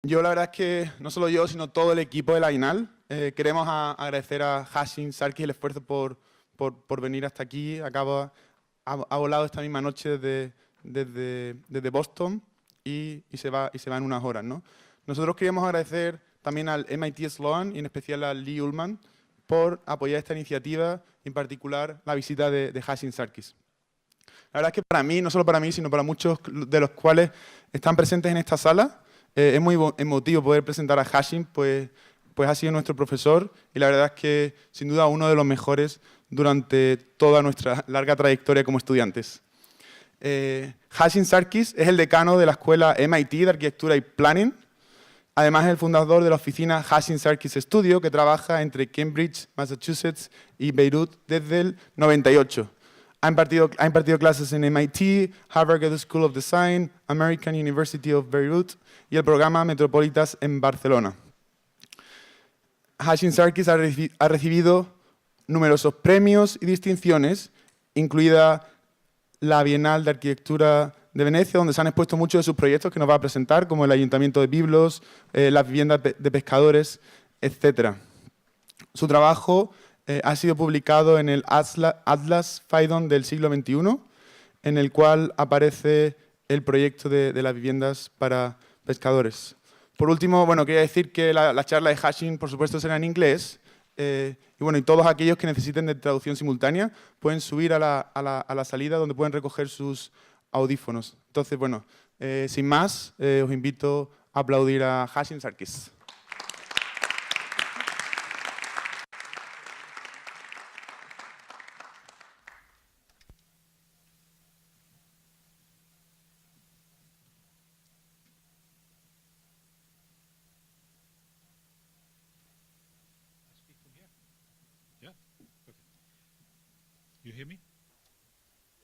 Yo la verdad es que no solo yo, sino todo el equipo de la INAL, queremos agradecer a Hashim Sarkis el esfuerzo por venir hasta aquí. Ha volado esta misma noche desde Boston y se va en unas horas, ¿no? Nosotros queríamos agradecer también al MIT Sloan y en especial a Lee Ullman por apoyar esta iniciativa, en particular la visita de Hashim Sarkis. La verdad es que para mí, no solo para mí, sino para muchos de los cuales están presentes en esta sala, es muy emotivo poder presentar a Hashim, pues ha sido nuestro profesor y la verdad es que sin duda uno de los mejores durante toda nuestra larga trayectoria como estudiantes. Hashim Sarkis es el decano de la escuela MIT de Arquitectura y Planning. Además es el fundador de la oficina Hashim Sarkis Studio, que trabaja entre Cambridge, Massachusetts y Beirut desde el 98. Ha impartido clases en MIT, Harvard Graduate School of Design, American University of Beirut y el programa Metropolitas en Barcelona. Hashim Sarkis ha recibido numerosos premios y distinciones, incluida la Bienal de Arquitectura de Venecia, donde se han expuesto muchos de sus proyectos que nos va a presentar, como el Ayuntamiento de Biblos, las viviendas de pescadores, etc. Su trabajo ha sido publicado en el Atlas Phaidon del siglo XXI, en el cual aparece el proyecto de las viviendas para pescadores. Por último, bueno, quería decir que la charla de Hashim, por supuesto, será en inglés, y todos aquellos que necesiten de traducción simultánea pueden subir a la salida donde pueden recoger sus audífonos. Entonces, bueno, sin más, os invito a aplaudir a Hashim Sarkis.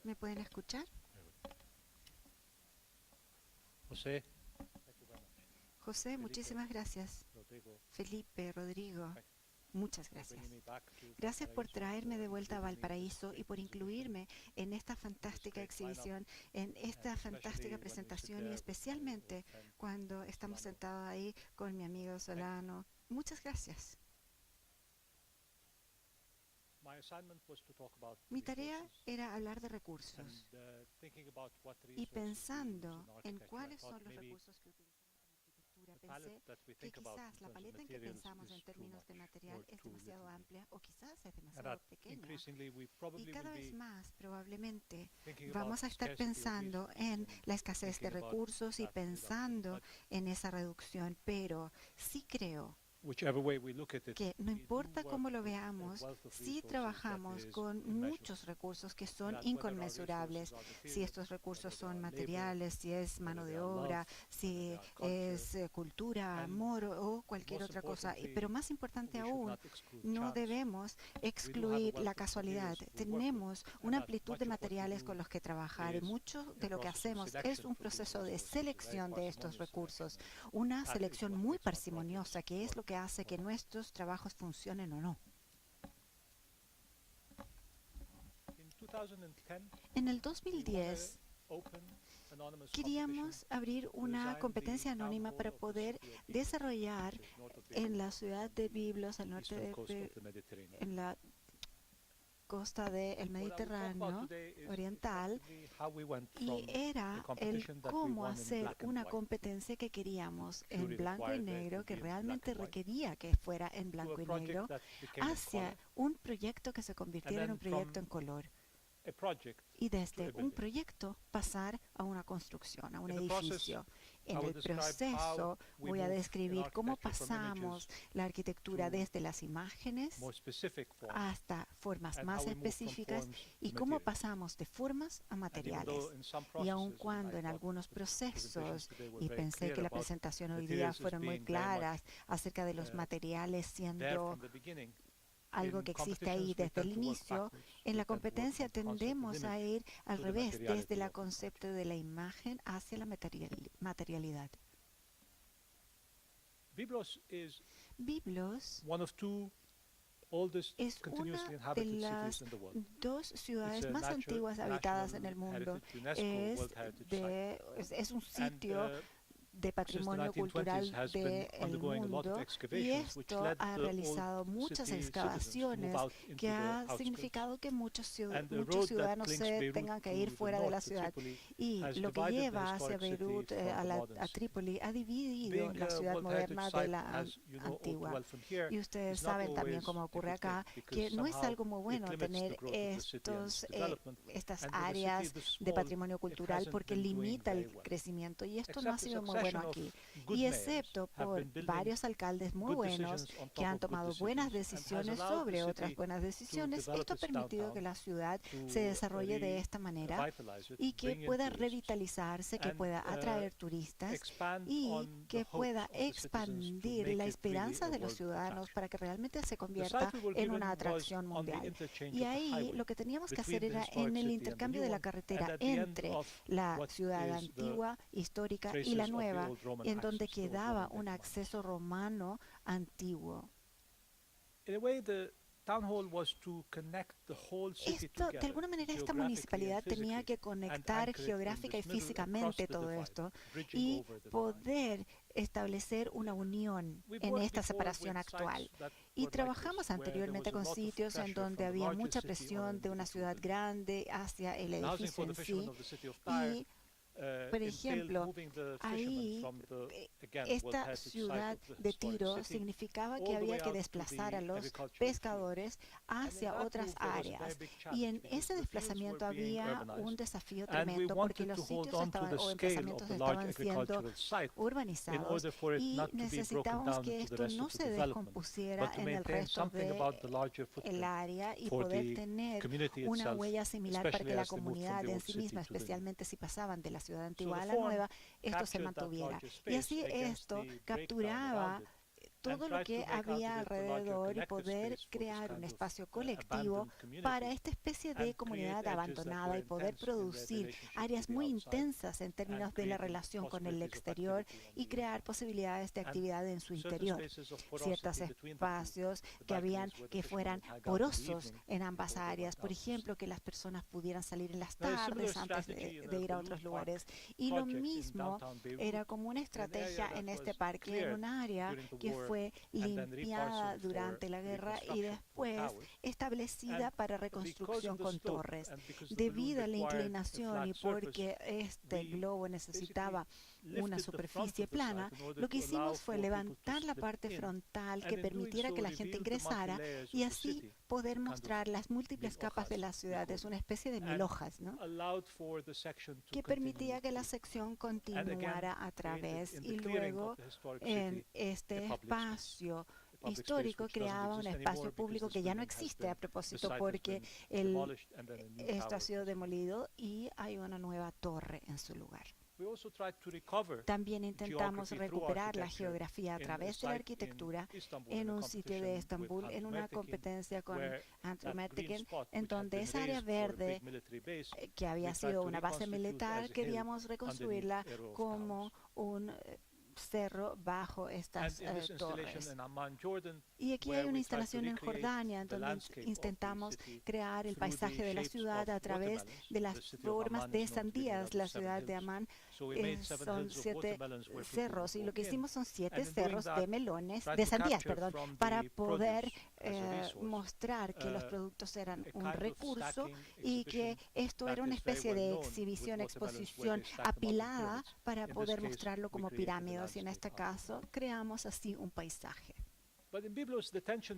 ¿Me pueden escuchar? José, muchísimas gracias. Felipe, Rodrigo, muchas gracias. Gracias por traerme de vuelta a Valparaíso y por incluirme en esta fantástica exhibición, en esta fantástica presentación y especialmente cuando estamos sentados ahí con mi amigo Solano. Muchas gracias. Mi tarea era hablar de recursos y pensando en cuáles son los recursos que utilizamos en arquitectura, pensé que quizás la paleta en que pensamos en términos de material es demasiado amplia o quizás es demasiado pequeña. Y cada vez más probablemente vamos a estar pensando en la escasez de recursos y pensando en esa reducción, pero sí creo que no importa cómo lo veamos, si trabajamos con muchos recursos que son inconmensurables, si estos recursos son materiales, si es mano de obra, si es cultura, amor o cualquier otra cosa. Pero más importante aún, no debemos excluir la casualidad. Tenemos una amplitud de materiales con los que trabajar y mucho de lo que hacemos es un proceso de selección de estos recursos, una selección muy parsimoniosa que es lo que hace que nuestros trabajos funcionen o no. En el 2010 queríamos abrir una competencia anónima para poder desarrollar en la ciudad de Biblos, al norte en la costa del Mediterráneo oriental, y era el cómo hacer una competencia que queríamos en blanco y negro, que realmente requería que fuera en blanco y negro, hacia un proyecto que se convirtiera en un proyecto en color. Y desde un proyecto pasar a una construcción, a un edificio. En el proceso voy a describir cómo pasamos la arquitectura desde las imágenes hasta formas más específicas y cómo pasamos de formas a materiales. Y aun cuando en algunos procesos, y pensé que la presentación hoy día fueron muy claras acerca de los materiales siendo algo que existe ahí desde el inicio, en la competencia tendemos a ir al revés, desde el concepto de la imagen hacia la materialidad. Biblos es una de las dos ciudades más antiguas habitadas en el mundo. Es un sitio de patrimonio cultural del mundo, y esto ha realizado muchas excavaciones que ha significado que muchos ciudadanos se tengan que ir fuera de la ciudad. Y lo que lleva hacia Beirut, a Trípoli, ha dividido la ciudad moderna de la antigua. Y ustedes saben también, como ocurre acá, que no es algo muy bueno tener estas áreas de patrimonio cultural porque limita el crecimiento, y esto no ha sido muy bueno aquí. Y excepto por varios alcaldes muy buenos que han tomado buenas decisiones sobre otras buenas decisiones, esto ha permitido que la ciudad se desarrolle de esta manera y que pueda revitalizarse, que pueda atraer turistas y que pueda expandir la esperanza de los ciudadanos para que realmente se convierta en una atracción mundial. Y ahí lo que teníamos que hacer era en el intercambio de la carretera entre la ciudad antigua, histórica, y la nueva, en donde quedaba un acceso romano antiguo. Esto, de alguna manera, esta municipalidad tenía que conectar geográfica y físicamente todo esto y poder establecer una unión en esta separación actual. Y trabajamos anteriormente con sitios en donde había mucha presión de una ciudad grande hacia el edificio en sí. Y por ejemplo, ahí esta ciudad de Tiro significaba que había que desplazar a los pescadores hacia otras áreas. Y en ese desplazamiento había un desafío tremendo porque los sitios o emplazamientos estaban siendo urbanizados y necesitábamos que esto no se descompusiera en el resto del área y poder tener una huella similar para que la comunidad en sí misma, especialmente si pasaban de la ciudad antigua a la nueva, esto se mantuviera. Y así esto capturaba todo lo que había alrededor y poder crear un espacio colectivo para esta especie de comunidad abandonada y poder producir áreas muy intensas en términos de la relación con el exterior y crear posibilidades de actividad en su interior. Ciertos espacios que fueran porosos en ambas áreas, por ejemplo, que las personas pudieran salir en las tardes antes de ir a otros lugares. Y lo mismo era como una estrategia en este parque, en un área que fue limpiada durante la guerra y después establecida para reconstrucción con torres. Debido a la inclinación y porque este globo necesitaba una superficie plana, lo que hicimos fue levantar la parte frontal que permitiera que la gente ingresara y así poder mostrar las múltiples capas de la ciudad. Es una especie de 1000 hojas, ¿no?, que permitía que la sección continuara a través, y luego en este espacio histórico creaba un espacio público que ya no existe a propósito porque esto ha sido demolido y hay una nueva torre en su lugar. También intentamos recuperar la geografía a través de la arquitectura en un sitio de Estambul, en una competencia con Andrew Mettingen, en donde esa área verde que había sido una base militar, queríamos reconstruirla como un cerro bajo estas torres. Y aquí hay una instalación en Jordania en donde intentamos crear el paisaje de la ciudad a través de las formas de sandías. La ciudad de Amán son 7 cerros, y lo que hicimos son 7 cerros de melones, de sandías, perdón, para poder mostrar que los productos eran un recurso y que esto era una especie de exhibición, exposición apilada para poder mostrarlo como pirámides, y en este caso creamos así un paisaje.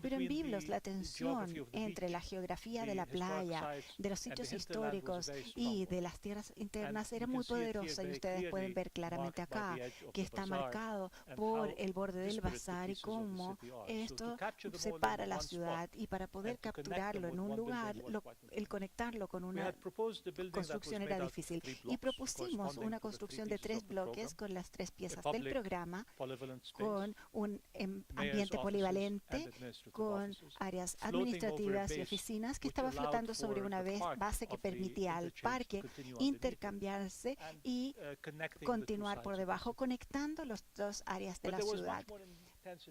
Pero en Biblos la tensión entre la geografía de la playa, de los sitios históricos y de las tierras internas era muy poderosa, y ustedes pueden ver claramente acá que está marcado por el borde del bazar y cómo esto separa la ciudad, y para poder capturarlo en un lugar, el conectarlo con una construcción era difícil. Y propusimos una construcción de 3 bloques con las 3 piezas del programa, con un ambiente polivalente, con áreas administrativas y oficinas que estaba flotando sobre una base que permitía al parque intercambiarse y continuar por debajo, conectando las 2 áreas de la ciudad.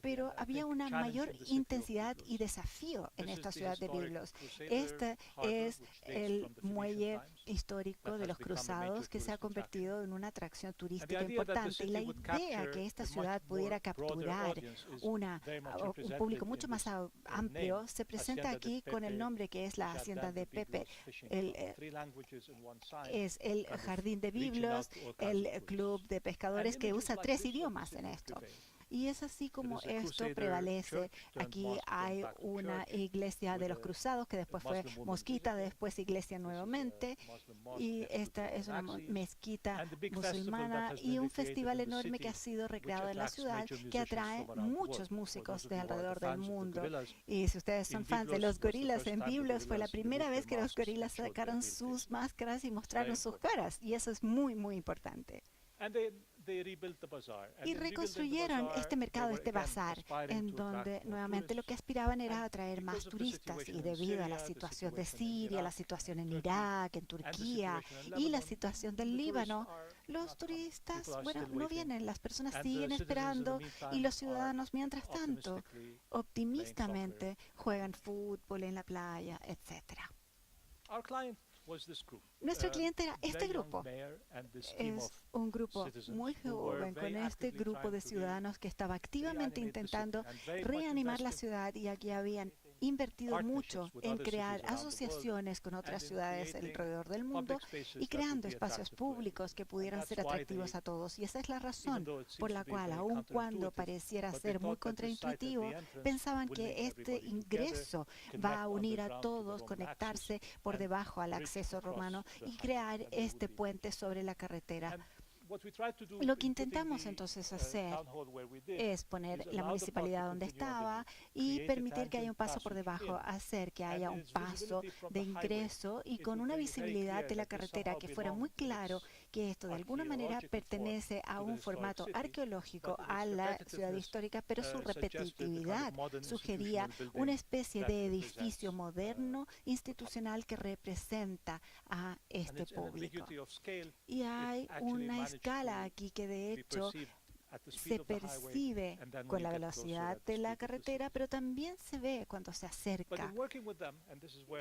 pero había una mayor intensidad y desafío en esta ciudad de Biblos. Este es el muelle histórico de los cruzados que se ha convertido en una atracción turística importante. Y la idea que esta ciudad pudiera capturar un público mucho más amplio se presenta aquí con el nombre que es la Hacienda de Pepe. Es el Jardín de Biblos, el club de pescadores que usa 3 idiomas en esto. Y es así como esto prevalece. Aquí hay una iglesia de los cruzados que después fue mosquita, después iglesia nuevamente. Y esta es una mezquita musulmana y un festival enorme que ha sido recreado en la ciudad que atrae muchos músicos de alrededor del mundo. Y si ustedes son fans de los gorilas en Biblos, fue la primera vez que los gorilas sacaron sus máscaras y mostraron sus caras. Y eso es muy, muy importante. Y reconstruyeron este mercado, este bazar, en donde nuevamente lo que aspiraban era atraer más turistas. Y debido a la situación de Siria, la situación en Irak, en Turquía y la situación del Líbano, los turistas, bueno, no vienen, las personas siguen esperando y los ciudadanos, mientras tanto, optimistamente juegan fútbol en la playa, etcétera. Nuestro cliente era este grupo. Es un grupo muy joven con este grupo de ciudadanos que estaba activamente intentando reanimar la ciudad y aquí habían invertido mucho en crear asociaciones con otras ciudades alrededor del mundo y creando espacios públicos que pudieran ser atractivos a todos. Y esa es la razón por la cual, aun cuando pareciera ser muy contraintuitivo, pensaban que este ingreso va a unir a todos, conectarse por debajo al acceso romano y crear este puente sobre la carretera. Lo que intentamos entonces hacer es poner la municipalidad donde estaba y permitir que haya un paso por debajo, hacer que haya un paso de ingreso y con una visibilidad de la carretera que fuera muy claro que esto de alguna manera pertenece a un formato arqueológico a la ciudad histórica, pero su repetitividad sugería una especie de edificio moderno, institucional que representa a este público. Y hay una escala aquí que de hecho se percibe con la velocidad de la carretera, pero también se ve cuando se acerca.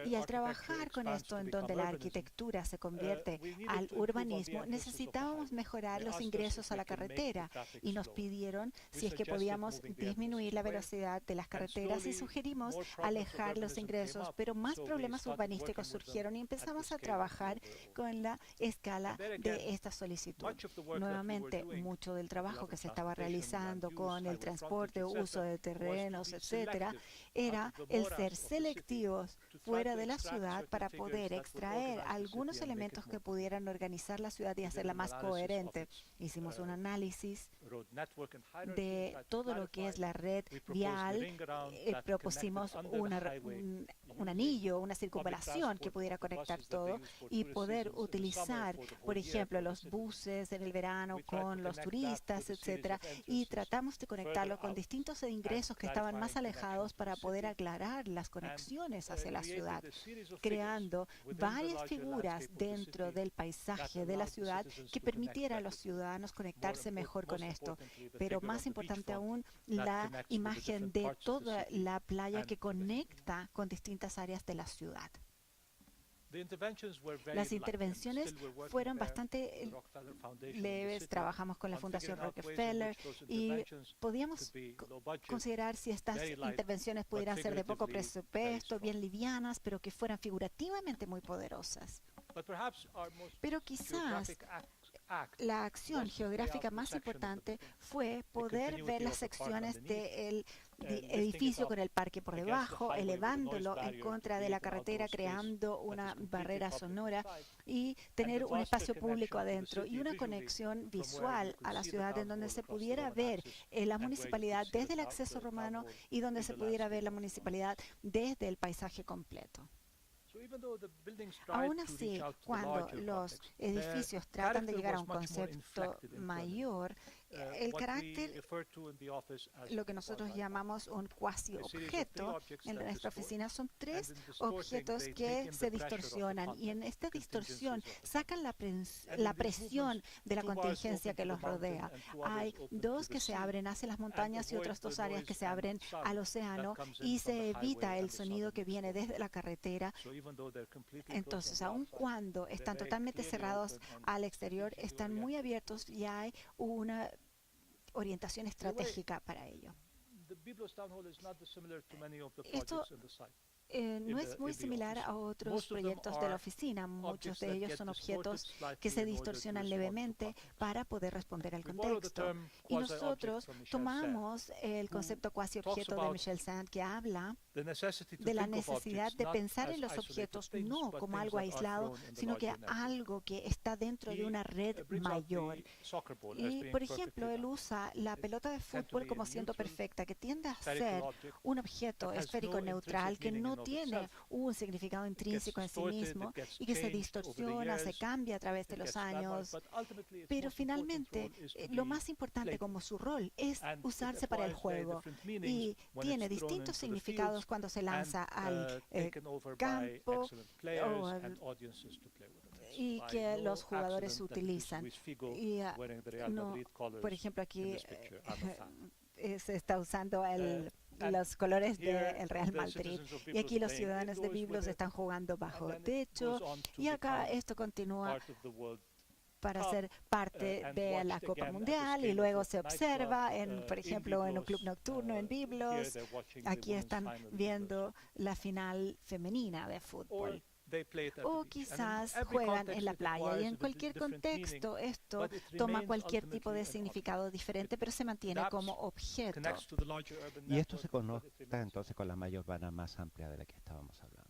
Y al trabajar con esto, en donde la arquitectura se convierte al urbanismo, necesitábamos mejorar los ingresos a la carretera y nos pidieron si es que podíamos disminuir la velocidad de las carreteras y sugerimos alejar los ingresos, pero más problemas urbanísticos surgieron y empezamos a trabajar con la escala de esta solicitud. Nuevamente, mucho del trabajo que se estaba realizando con el transporte, uso de terrenos, etcétera, era el ser selectivos fuera de la ciudad para poder extraer algunos elementos que pudieran organizar la ciudad y hacerla más coherente. Hicimos un análisis de todo lo que es la red vial, propusimos un anillo, una circunvalación que pudiera conectar todo y poder utilizar, por ejemplo, los buses en el verano con los turistas, etcétera, y tratamos de conectarlo con distintos ingresos que estaban más alejados para poder aclarar las conexiones hacia la ciudad, creando varias figuras dentro del paisaje de la ciudad que permitiera a los ciudadanos conectarse mejor con esto. Pero más importante aún, la imagen de toda la playa que conecta con distintas áreas de la ciudad. Las intervenciones fueron bastante leves, trabajamos con la Fundación Rockefeller y podíamos considerar si estas intervenciones pudieran ser de poco presupuesto, bien livianas, pero que fueran figurativamente muy poderosas. Pero quizás la acción geográfica más importante fue poder ver las secciones del edificio con el parque por debajo, elevándolo en contra de la carretera, creando una barrera sonora y tener un espacio público adentro y una conexión visual a la ciudad en donde se pudiera ver la municipalidad desde el acceso romano y donde se pudiera ver la municipalidad desde el paisaje completo. Aún así, cuando los edificios tratan de llegar a un concepto mayor, el carácter, lo que nosotros llamamos un cuasi objeto, en nuestra oficina son tres objetos que se distorsionan y en esta distorsión sacan la presión de la contingencia que los rodea. Hay dos que se abren hacia las montañas y otras dos áreas que se abren al océano y se evita el sonido que viene desde la carretera. Entonces, aun cuando están totalmente cerrados al exterior, están muy abiertos y hay una orientación estratégica para ello. Esto no es muy similar a otros proyectos de la oficina. Muchos de ellos son objetos que se distorsionan levemente para poder responder al contexto. Y nosotros tomamos el concepto cuasi objeto de Michel Sand, que habla de la necesidad de pensar en los objetos no como algo aislado, sino que algo que está dentro de una red mayor. Y, por ejemplo, él usa la pelota de fútbol como siendo perfecta, que tiende a ser un objeto esférico neutral que no tiene un significado intrínseco en sí mismo y que se distorsiona, se cambia a través de los años. Pero finalmente, lo más importante como su rol es usarse para el juego y tiene distintos significados cuando se lanza al campo y que los jugadores utilizan. Y, por ejemplo, aquí se está usando los colores del Real Madrid. Y aquí los ciudadanos de Biblos están jugando bajo techo. Y acá esto continúa para ser parte de la Copa Mundial y luego se observa, por ejemplo, en un club nocturno en Biblos. Aquí están viendo la final femenina de fútbol. O quizás juegan en la playa y en cualquier contexto esto toma cualquier tipo de significado diferente, pero se mantiene como objeto. Y esto se conecta entonces con la malla urbana más amplia de la que estábamos hablando.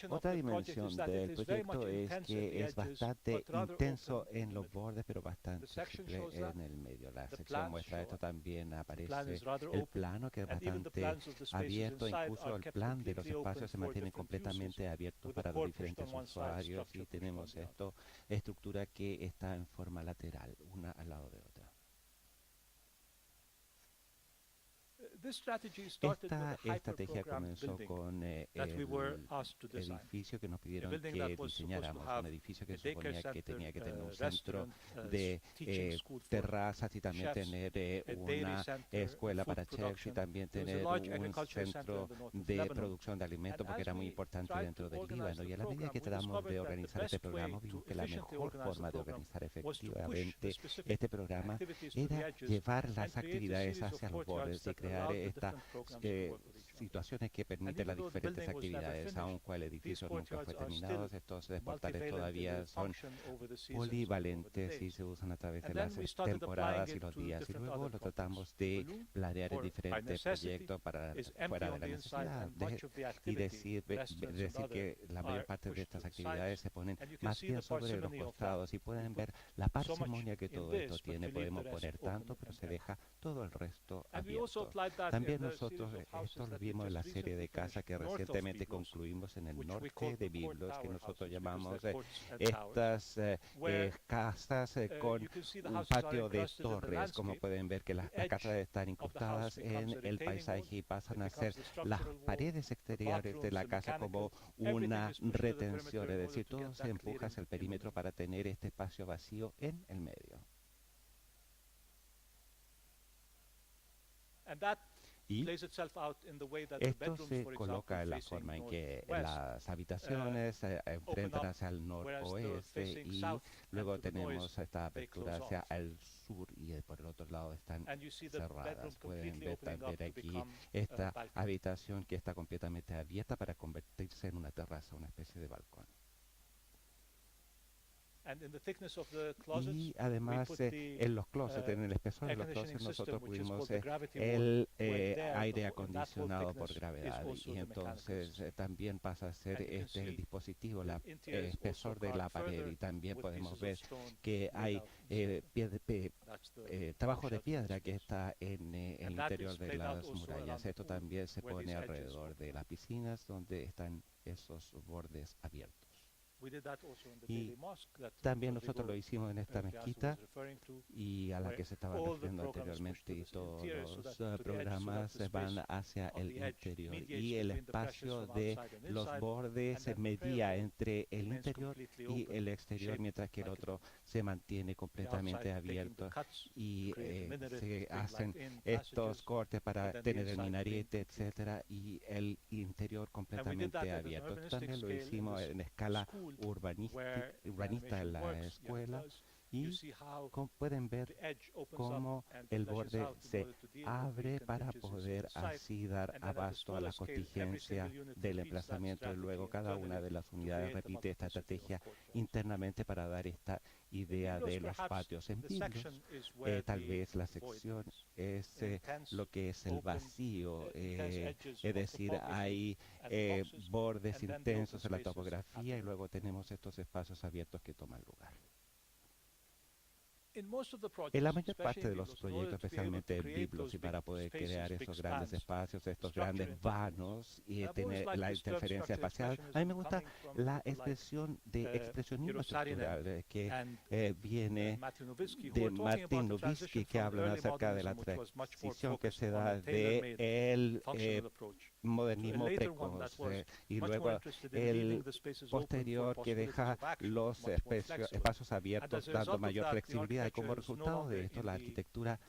Otra dimensión del proyecto es que es bastante intenso en los bordes, pero bastante simple en el medio. La sección muestra esto, también aparece el plano, que es bastante abierto, incluso el plan de los espacios se mantiene completamente abierto para los diferentes usuarios y tenemos esta estructura que está en forma lateral, una al lado de otra. Esta estrategia comenzó con el edificio que nos pidieron que diseñáramos, un edificio que suponía que tenía que tener un centro de terrazas y también tener una escuela para chefs y también tener un centro de producción de alimentos, porque era muy importante dentro del Líbano. Y a la medida que tratamos de organizar este programa, vimos que la mejor forma de organizar efectivamente este programa era llevar las actividades hacia los bordes y crear estas situaciones que permiten las diferentes actividades, aun cuando el edificio nunca fue terminado. Estos portales todavía son polivalentes y se usan a través de las temporadas y los días. Y luego lo tratamos de planear en diferentes proyectos para fuera de la necesidad y decir que la mayor parte de estas actividades se ponen más bien sobre los costados y pueden ver la parsimonia que todo esto tiene. Podemos poner tanto, pero se deja todo el resto abierto. También nosotros esto lo vimos en la serie de casas que recientemente concluimos en el norte de Biblos, que nosotros llamamos estas casas con un patio de torres. Como pueden ver que las casas están incrustadas en el paisaje y pasan a ser las paredes exteriores de la casa como una retención, es decir, todo se empuja hacia el perímetro para tener este espacio vacío en el medio. Y esto se coloca en la forma en que las habitaciones se enfrentan hacia el noroeste y luego tenemos esta apertura hacia el sur y por el otro lado están cerradas. Pueden ver también aquí esta habitación que está completamente abierta para convertirse en una terraza, una especie de balcón. Y además en los closets, en el espesor de los closets, nosotros pudimos el aire acondicionado por gravedad y entonces también pasa a ser el dispositivo, el espesor de la pared, y también podemos ver que hay trabajo de piedra que está en el interior de las murallas. Esto también se pone alrededor de las piscinas donde están esos bordes abiertos. Y también nosotros lo hicimos en esta mezquita y a la que se estaba refiriendo anteriormente, y todos los programas van hacia el interior y el espacio de los bordes se medía entre el interior y el exterior, mientras que el otro se mantiene completamente abierto y se hacen estos cortes para tener el minarete, etcétera, y el interior completamente abierto. También lo hicimos en escala urbanista en la escuela, y como pueden ver cómo el borde se abre para poder así dar abasto a la contingencia del emplazamiento, y luego cada una de las unidades repite esta estrategia internamente para dar esta idea de los patios en biblos. Tal vez la sección es lo que es el vacío, es decir, hay bordes intensos en la topografía y luego tenemos estos espacios abiertos que toman lugar. En la mayor parte de los proyectos, especialmente en biblos, y para poder crear estos grandes espacios, estos grandes vanos y tener la interferencia espacial, a mí me gusta la expresión de expresionismo estructural que viene de Martin Nowitzki, que habla acerca de la transición que se da del modernismo precoz y luego el posterior, que deja los espacios abiertos dando mayor flexibilidad. Y como resultado de esto, la arquitectura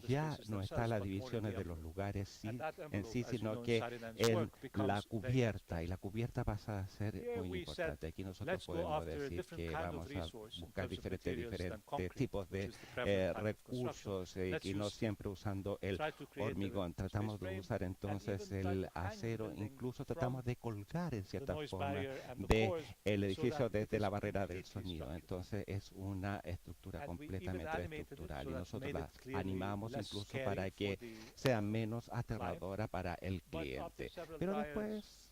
ya no está en las divisiones de los lugares en sí, sino que en la cubierta, y la cubierta pasa a ser muy importante. Aquí nosotros podemos decir que vamos a buscar diferentes tipos de recursos y no siempre usando el hormigón. Tratamos de usar entonces el acero, incluso tratamos de colgar en cierta forma del edificio desde la barrera del sonido. Entonces es una estructura completamente estructural, y nosotros la animamos incluso para que sea menos aterradora para el cliente. Pero después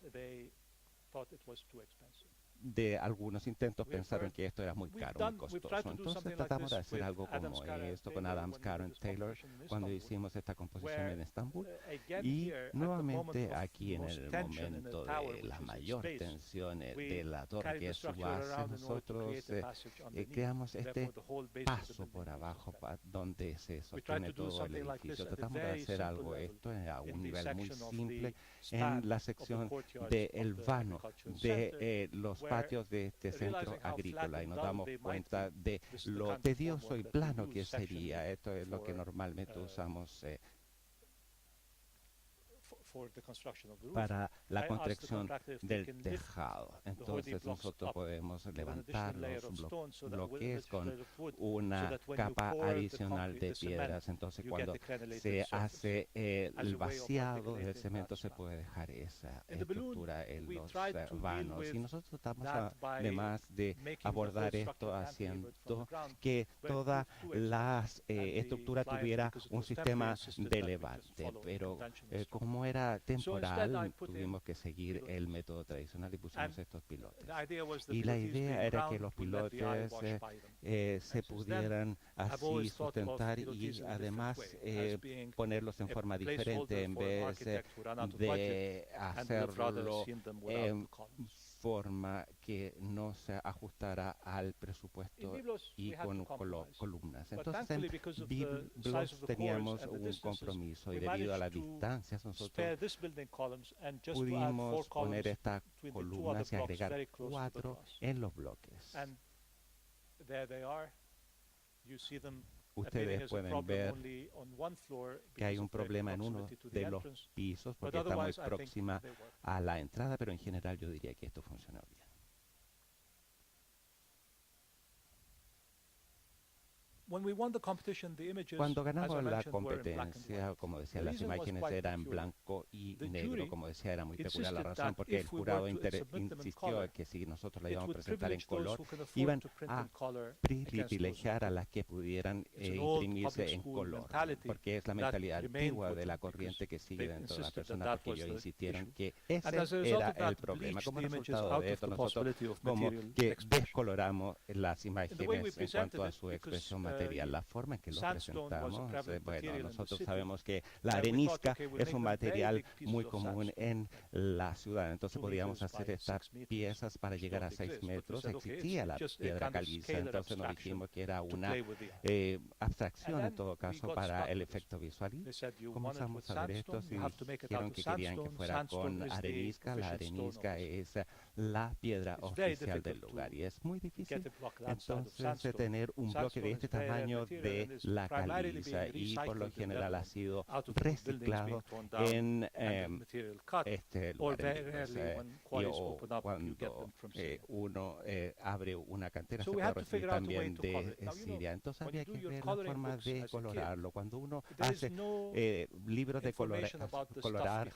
de algunos intentos pensaron que esto era muy caro, muy costoso. Entonces tratamos de hacer algo como esto con Adams, Karen, Taylor, cuando hicimos esta composición en Estambul. Y nuevamente aquí en el momento de la mayor tensión de la torre, que es su base, nosotros creamos este paso por abajo donde se sostiene todo el edificio. Tratamos de hacer algo esto a un nivel muy simple en la sección del vano de los patios de este centro agrícola, y nos damos cuenta de lo tedioso y plano que sería. Esto es lo que normalmente usamos para la construcción del tejado. Entonces nosotros podemos levantar los bloques con una capa adicional de piedras. Entonces cuando se hace el vaciado del cemento, se puede dejar esa estructura en los vanos. Y nosotros tratamos además de abordar esto haciendo que toda la estructura tuviera un sistema de levante, pero como era temporal, tuvimos que seguir el método tradicional y pusimos estos pilotes. Y la idea era que los pilotes se pudieran así sustentar y además ponerlos en forma diferente en vez de hacerlo en forma que no se ajustara al presupuesto y con columnas. Entonces en biblos teníamos un compromiso, y debido a las distancias nosotros pudimos poner estas columnas y agregar 4 en los bloques. Ustedes pueden ver que hay un problema en uno de los pisos porque está muy próxima a la entrada, pero en general yo diría que esto funcionó bien. Cuando ganamos la competencia, como decía, las imágenes eran en blanco y negro. Como decía, era muy peculiar la razón, porque el jurado insistió que si nosotros la íbamos a presentar en color, iban a privilegiar a las que pudieran imprimirse en color, porque es la mentalidad antigua de la corriente que sigue dentro de la persona, porque ellos insistieron que ese era el problema. Como resultado de esto, nosotros como que descoloramos las imágenes en cuanto a su expresión material. material. La forma en que lo presentamos, bueno, nosotros sabemos que la arenisca es un material muy común en la ciudad, entonces podíamos hacer estas piezas para llegar a 6 metros. Existía la piedra caliza, entonces nos dijimos que era una abstracción en todo caso para el efecto visual. Y comenzamos a ver esto y dijeron que querían que fuera con arenisca. La arenisca es la piedra oficial del lugar y es muy difícil entonces tener un bloque de este tamaño de la caliza, y por lo general ha sido reciclado en este lugar. O cuando uno abre una cantera se puede recibir también de Siria. Entonces había que ver la forma de colorarlo. Cuando uno hace libros de colorear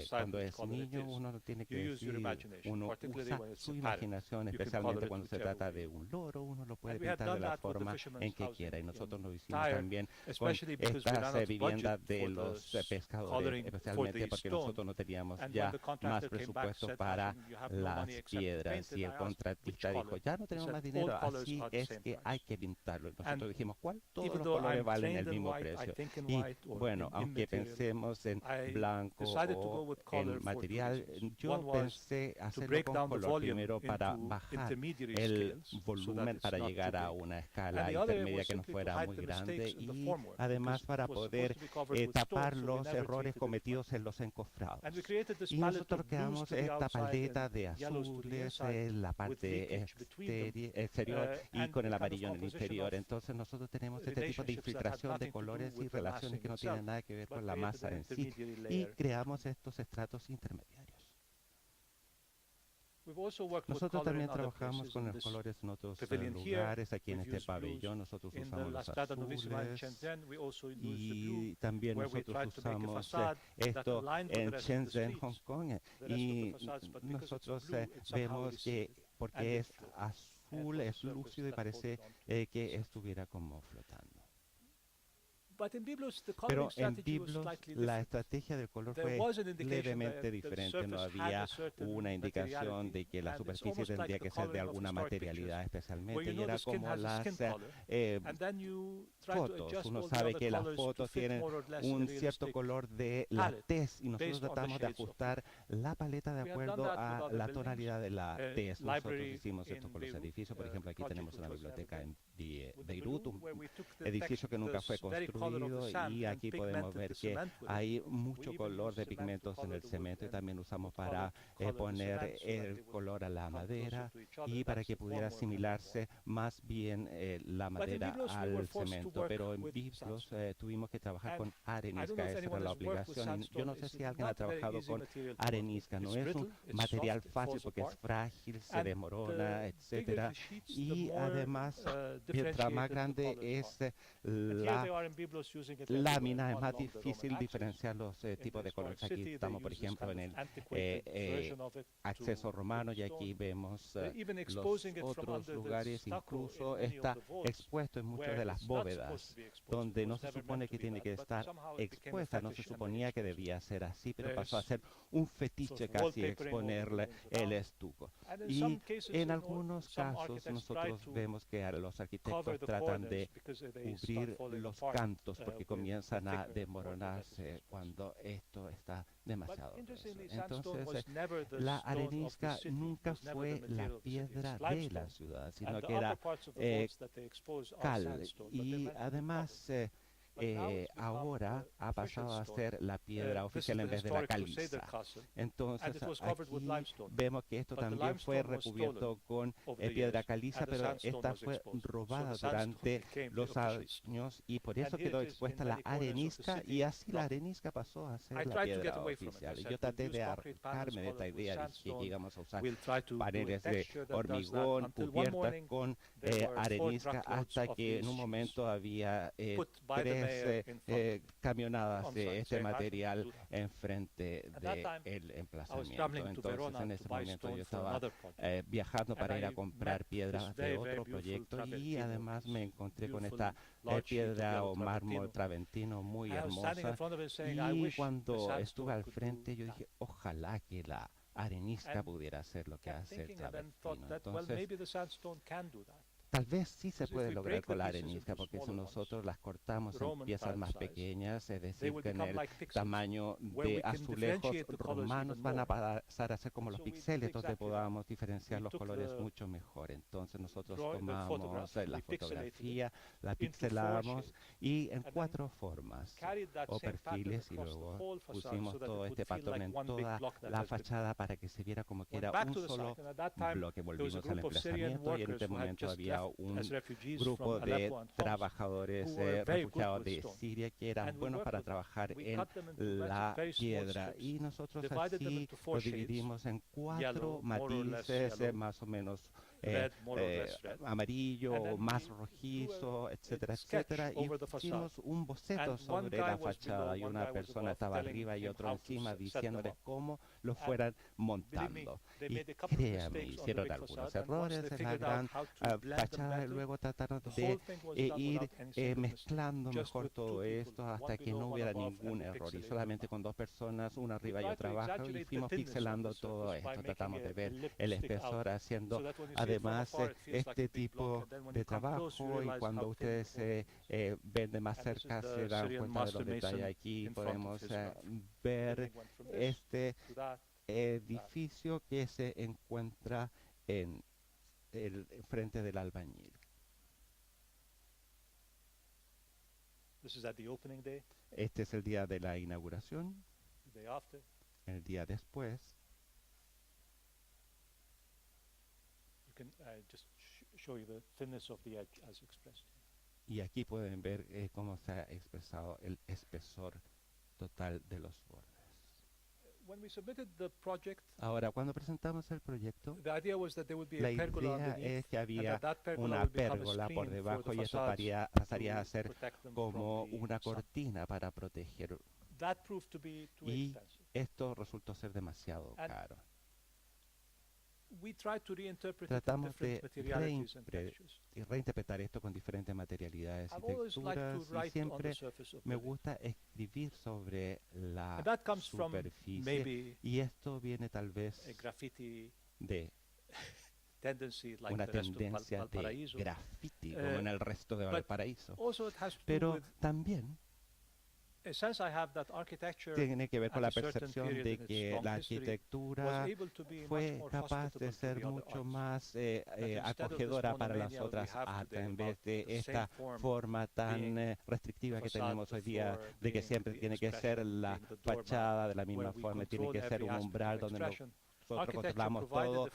cuando es niño, uno no tiene que decir, uno usa su imaginación, especialmente cuando se trata de un loro, uno lo puede pintar de la forma en que quiera. Y nosotros lo hicimos también con estas viviendas de los pescadores, especialmente porque nosotros no teníamos ya más presupuesto para las piedras, y el contratista dijo, ya no tenemos más dinero, así es que hay que pintarlo. Y nosotros dijimos, ¿cuál? Todos los colores valen el mismo precio. Y bueno, aunque pensemos en blanco o en material, yo pensé hacerlo con color primero para bajar el volumen, para llegar a una escala intermedia que no fuera muy grande, y además para poder tapar los errores cometidos en los encofrados. Y nosotros creamos esta paleta de azules en la parte exterior y con el amarillo en el interior. Entonces nosotros tenemos este tipo de infiltración de colores y relaciones que no tienen nada que ver con la masa en sí, y creamos estos estratos intermediarios. Nosotros también trabajamos con los colores en otros lugares. Aquí en este pabellón nosotros usamos los azules, y también nosotros usamos esto en Shenzhen, Hong Kong, y nosotros vemos que porque es azul, es lúcido y parece que estuviera como flotando. Pero en Biblos la estrategia del color fue levemente diferente. No había una indicación de que la superficie tendría que ser de alguna materialidad especialmente, y era como las fotos. Uno sabe que las fotos tienen un cierto color de la tez, y nosotros tratamos de ajustar la paleta de acuerdo a la tonalidad de la tez. Nosotros hicimos esto con los edificios. Por ejemplo, aquí tenemos una biblioteca en Beirut, un edificio que nunca fue construido, y aquí podemos ver que hay mucho color de pigmentos en el cemento, y también usamos para poner el color a la madera y para que pudiera asimilarse más bien la madera al cemento. Pero en Biblos tuvimos que trabajar con arenisca, esa era la obligación. Y yo no sé si alguien ha trabajado con arenisca, no es un material fácil porque es frágil, se desmorona, etcétera, y además mientras más grande es la lámina, es más difícil diferenciar los tipos de colores. Aquí estamos, por ejemplo, en el acceso romano, y aquí vemos los otros lugares. Incluso está expuesto en muchas de las bóvedas, donde no se supone que tiene que estar expuesta. No se suponía que debía ser así, pero pasó a ser un fetiche casi exponerle el estuco. Y en algunos casos nosotros vemos que los arquitectos tratan de cubrir los cantos porque comienzan a desmoronarse cuando esto está demasiado grueso. Entonces la arenisca nunca fue la piedra de la ciudad, sino que era cal, y además ahora ha pasado a ser la piedra oficial en vez de la caliza. Entonces aquí vemos que esto también fue recubierto con piedra caliza, pero esta fue robada durante los años, y por eso quedó expuesta la arenisca, y así la arenisca pasó a ser la piedra oficial. Y yo traté de arrancarme de esta idea de que íbamos a usar paneles de hormigón cubiertas con arenisca, hasta que en un momento había tres camionadas de este material enfrente del emplazamiento. Entonces en ese momento yo estaba viajando para ir a comprar piedras de otro proyecto, y además me encontré con esta piedra o mármol traventino muy hermosa, y cuando estuve al frente yo dije, ojalá que la arenisca pudiera hacer lo que hace el travertino. Entonces tal vez sí se puede lograr con la arenisca, porque si nosotros las cortamos en piezas más pequeñas, es decir, que en el tamaño de azulejos romanos van a pasar a ser como los píxeles, donde podamos diferenciar los colores mucho mejor. Entonces nosotros tomamos la fotografía, la pixelamos y en 4 formas o perfiles, y luego pusimos todo este patrón en toda la fachada para que se viera como que era un solo bloque. Volvimos al emplazamiento y en este momento había un grupo de trabajadores refugiados de Siria que eran buenos para trabajar en la piedra, y nosotros así lo dividimos en 4 matices más o menos amarillo, más rojizo, etcétera, etcétera, y hicimos un boceto sobre la fachada, y una persona estaba arriba y otro encima diciéndole cómo lo fueran montando. Y créanme, hicieron algunos errores en la gran fachada, y luego trataron de ir mezclando mejor todo esto hasta que no hubiera ningún error, y solamente con 2 personas, una arriba y otra abajo, y fuimos pixelando todo esto. Tratamos de ver el espesor haciendo además este tipo de trabajo, y cuando ustedes ven de más cerca se dan cuenta de los detalles. Aquí podemos ver este edificio que se encuentra en el frente del albañil. Este es el día de la inauguración. El día después. Y aquí pueden ver cómo se ha expresado el espesor total de los bordes. Ahora, cuando presentamos el proyecto, la idea es que había una pérgola por debajo, y eso pasaría a ser como una cortina para proteger. Y esto resultó ser demasiado caro. Tratamos de reinterpretar esto con diferentes materialidades y texturas, y siempre me gusta escribir sobre la superficie, y esto viene tal vez de una tendencia de graffiti como en el resto de Valparaíso, pero también tiene que ver con la percepción de que la arquitectura fue capaz de ser mucho más acogedora para las otras artes, en vez de esta forma tan restrictiva que tenemos hoy día, de que siempre tiene que ser la fachada de la misma forma, tiene que ser un umbral donde nosotros controlamos todos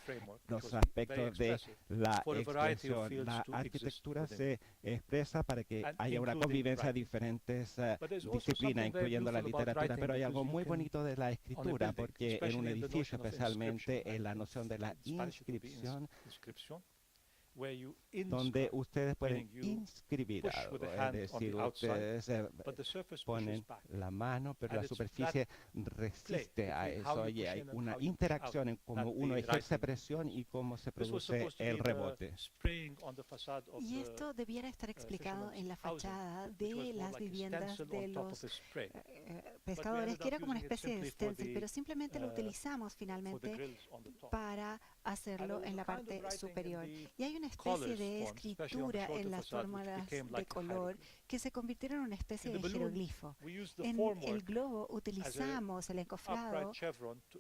los aspectos de la expresión. La arquitectura se expresa para que haya una convivencia de diferentes disciplinas, incluyendo la literatura, pero hay algo muy bonito de la escritura, porque en un edificio, especialmente en la noción de la inscripción, donde ustedes pueden inscribir algo, es decir, ustedes ponen la mano, pero la superficie resiste a eso, y hay una interacción en cómo uno ejerce presión y cómo se produce el rebote. Y esto debiera estar explicado en la fachada de las viviendas de los pescadores, que era como una especie de stencil, pero simplemente lo utilizamos finalmente para hacerlo en la parte superior. Y hay una especie de escritura en las fórmulas de color que se convirtieron en una especie de jeroglifo. En el globo utilizamos el encofrado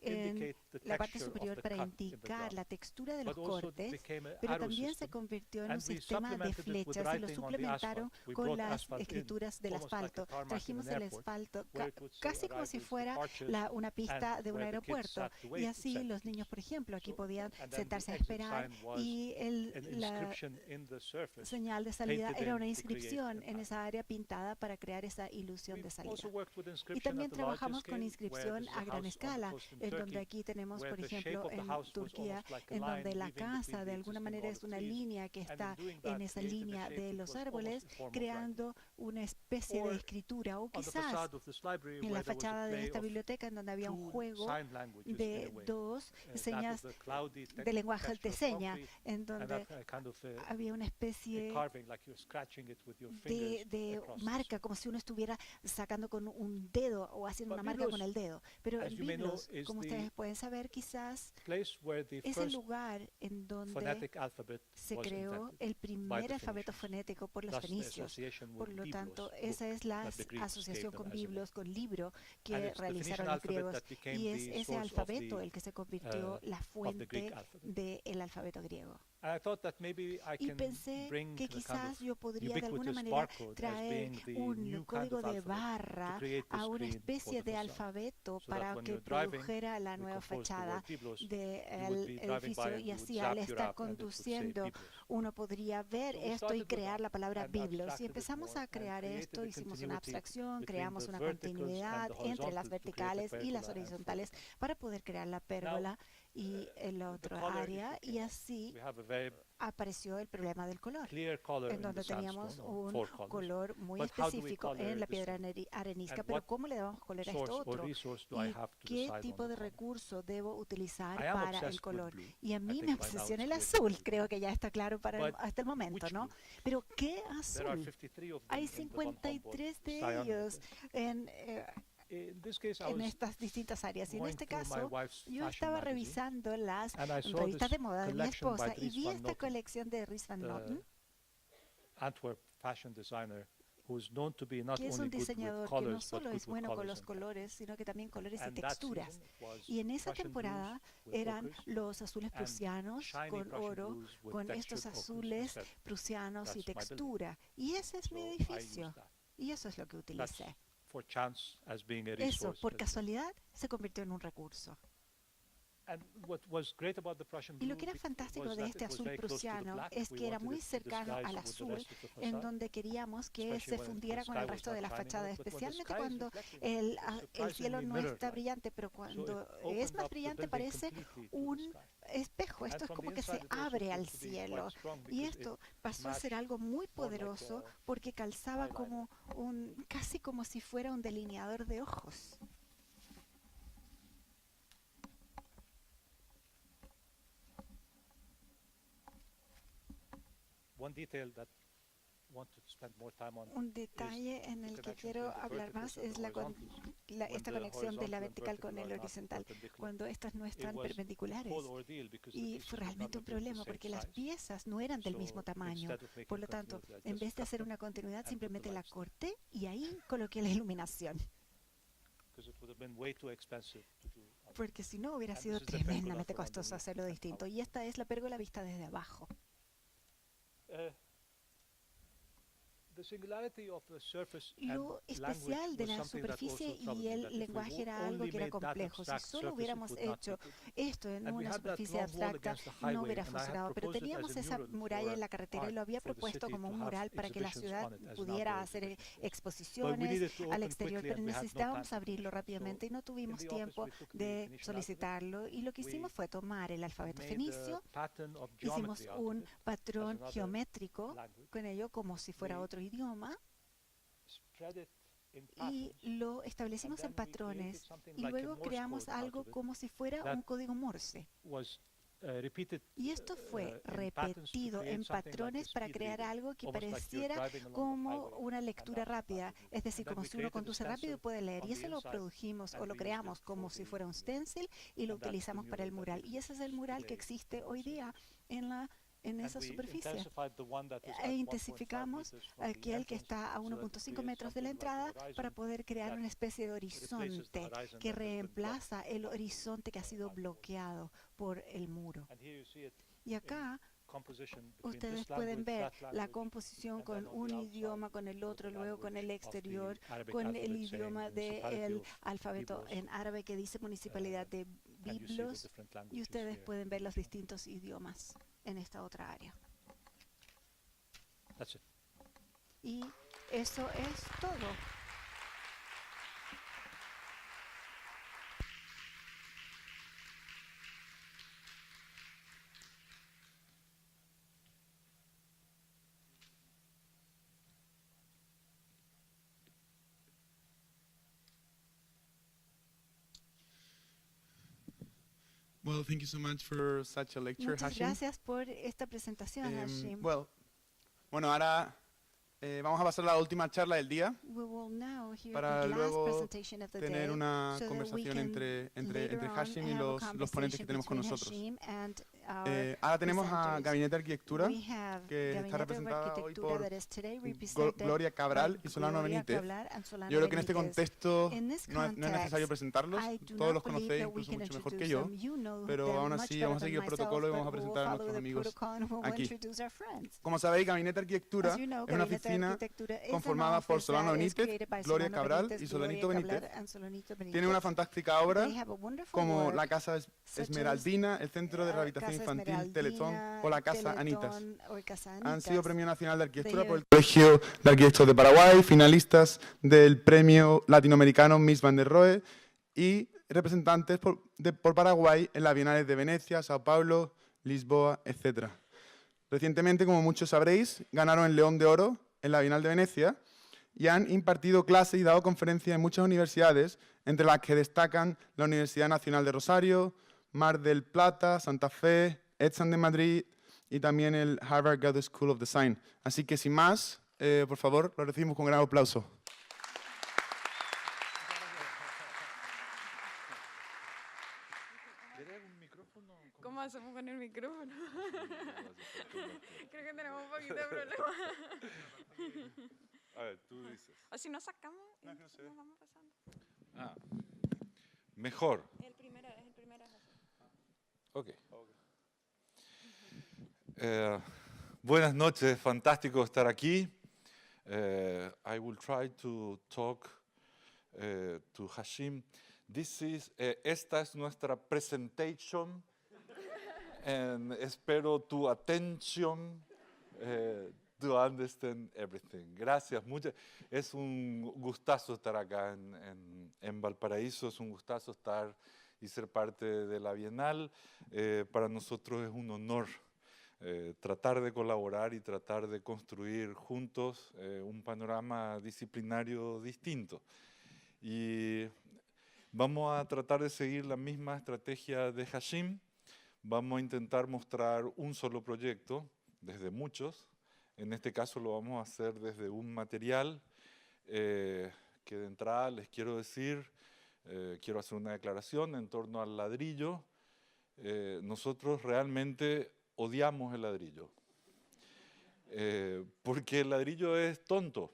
en la parte superior para indicar la textura de los cortes, pero también se convirtió en un sistema de flechas y lo suplementaron con las escrituras del asfalto. Trajimos el asfalto casi como si fuera una pista de un aeropuerto, y así los niños, por ejemplo, aquí podían sentarse a esperar, y la señal de salida era una inscripción en esa área pintada para crear esa ilusión de salida. Y también trabajamos con inscripción a gran escala, en donde aquí tenemos, por ejemplo, en Turquía, en donde la casa de alguna manera es una línea que está en esa línea de los árboles, creando una especie de escritura, o quizás en la fachada de esta biblioteca, en donde había un juego de 2 señas de lenguaje de señas, en donde había una especie de marca, como si uno estuviera sacando con un dedo o haciendo una marca con el dedo. Pero en Biblos, como ustedes pueden saber, quizás es el lugar en donde se creó el primer alfabeto fonético por los fenicios. Por lo tanto, esa es la asociación con Biblos, con libro que realizaron los griegos. Y es ese alfabeto el que se convirtió la fuente del alfabeto griego. Y pensé que quizás yo podría de alguna manera traer un código de barra a una especie de alfabeto para que produjera la nueva fachada del edificio, y así al estar conduciendo uno podría ver esto y crear la palabra Biblos. Y empezamos a crear esto, hicimos una abstracción, creamos una continuidad entre las verticales y las horizontales para poder crear la pérgola y el otro área, y así apareció el problema del color, en donde teníamos un color muy específico en la piedra arenisca, pero ¿cómo le damos color a esto otro? ¿Y qué tipo de recurso debo utilizar para el color? Y a mí me obsesiona el azul, creo que ya está claro hasta el momento, ¿no? Pero ¿qué azul? Hay 53 de ellos en estas distintas áreas. Y en este caso, yo estaba revisando las revistas de moda de mi esposa y vi esta colección de Dries Van Noten, que es un diseñador que no solo es bueno con los colores, sino que también colores y texturas. Y en esa temporada eran los azules prusianos con oro, con estos azules prusianos y textura. Y ese es mi edificio. Y eso es lo que utilicé. Eso, por casualidad, se convirtió en un recurso. Y lo que era fantástico de este azul prusiano es que era muy cercano al azul, en donde queríamos que se fundiera con el resto de la fachada, especialmente cuando el cielo no está brillante, pero cuando es más brillante parece un espejo. Esto es como que se abre al cielo. Y esto pasó a ser algo muy poderoso porque calzaba como casi como si fuera un delineador de ojos. Un detalle en el que quiero hablar más es esta conexión de la vertical con el horizontal, cuando estas no están perpendiculares. Y fue realmente un problema porque las piezas no eran del mismo tamaño. Por lo tanto, en vez de hacer una continuidad, simplemente la corté y ahí coloqué la iluminación. Porque si no, hubiera sido tremendamente costoso hacerlo distinto. Y esta es la pérgola vista desde abajo. Lo especial de la superficie y el lenguaje era algo que era complejo. Si solo hubiéramos hecho esto en una superficie abstracta, no hubiera funcionado. Pero teníamos esa muralla en la carretera y lo había propuesto como un mural para que la ciudad pudiera hacer exposiciones al exterior, pero necesitábamos abrirlo rápidamente y no tuvimos tiempo de solicitarlo. Y lo que hicimos fue tomar el alfabeto fenicio, hicimos un patrón geométrico con ello como si fuera otro idioma, y lo establecimos en patrones, y luego creamos algo como si fuera un código Morse. Y esto fue repetido en patrones para crear algo que pareciera como una lectura rápida, es decir, como si uno conduce rápido y puede leer. Y eso lo produjimos o lo creamos como si fuera un stencil y lo utilizamos para el mural. Y ese es el mural que existe hoy día en esa superficie. E intensificamos aquel que está a 1.5 metros de la entrada para poder crear una especie de horizonte que reemplaza el horizonte que ha sido bloqueado por el muro. Y acá ustedes pueden ver la composición con un idioma, con el otro, luego con el exterior, con el idioma del alfabeto en árabe que dice Municipalidad de Biblos, y ustedes pueden ver los distintos idiomas en esta otra área. Y eso es todo. Well, thank you so much for such a lecture, Muchas Hashim. gracias por esta presentación, Hashim. Bueno, ahora vamos a pasar a la última charla del día We will now hear para the last luego presentation of the tener day, una so that we conversación can entre later on Hashim y have a los ponentes que conversation tenemos con between nosotros. Hashim and our Ahora tenemos a presenters. Gabinete de Arquitectura, We have que está Gabinete de representada hoy Arquitectura por that is today represented Gloria Cabral by y Solano Gloria Benítez. Cabral and Solano Yo creo que en este Benítez. contexto In this no es necesario presentarlos, I do todos not los believe conocéis that we incluso can mucho mejor que introduce yo, them. You know pero them aún much así better vamos a than seguir el myself, protocolo y but vamos a we will presentar a follow nuestros the amigos protocol and we will aquí. introduce our friends. Como sabéis, Gabinete de Arquitectura As you know, es una Gabinete de oficina Arquitectura is an conformada por office Solano that is Benítez, created by Gloria Solano Cabral Benítez, y Solanito Gloria Benítez. Cabral and Solanito Benítez. Tiene una fantástica obra They have a wonderful como work, la Casa such as, Esmeraldina, el Centro de Rehabilitación Casa Infantil Teletón Esmeraldina, o la Casa Anitas. Teletón or Casa Han Anitas. sido Premio Nacional de Arquitectura They por are- el Colegio de Arquitectos de Paraguay, finalistas del Premio Latinoamericano Mies van der Rohe y representantes por Paraguay en las Bienales de Venecia, Sao Paulo, Lisboa, etc. Recientemente, como muchos sabréis, ganaron el León de Oro en la Bienal de Venecia y han impartido clases y dado conferencias en muchas universidades, entre las que destacan la Universidad Nacional de Rosario, Mar del Plata, Santa Fe, ETSAM de Madrid y también el Harvard Graduate School of Design. Así que sin más, por favor, lo recibimos con gran aplauso. ¿Cómo hacemos con el micrófono? Creo que tenemos un poquito de problema. A ver, tú dices. O si nos sacamos, No nos sé. vamos pasando. Ah, mejor. El primero es así. Ok. Buenas noches, fantástico estar aquí. I will try to talk to Hashim. Esta es nuestra presentation. And espero tu atención to understand everything. Gracias, muchas. Es un gustazo estar acá en Valparaíso, es un gustazo estar y ser parte de la Bienal. Para nosotros es un honor tratar de colaborar y tratar de construir juntos un panorama disciplinario distinto. Y vamos a tratar de seguir la misma estrategia de Hashim. Vamos a intentar mostrar un solo proyecto, desde muchos. En este caso lo vamos a hacer desde un material que de entrada les quiero decir, quiero hacer una declaración en torno al ladrillo. Nosotros realmente odiamos el ladrillo, porque el ladrillo es tonto.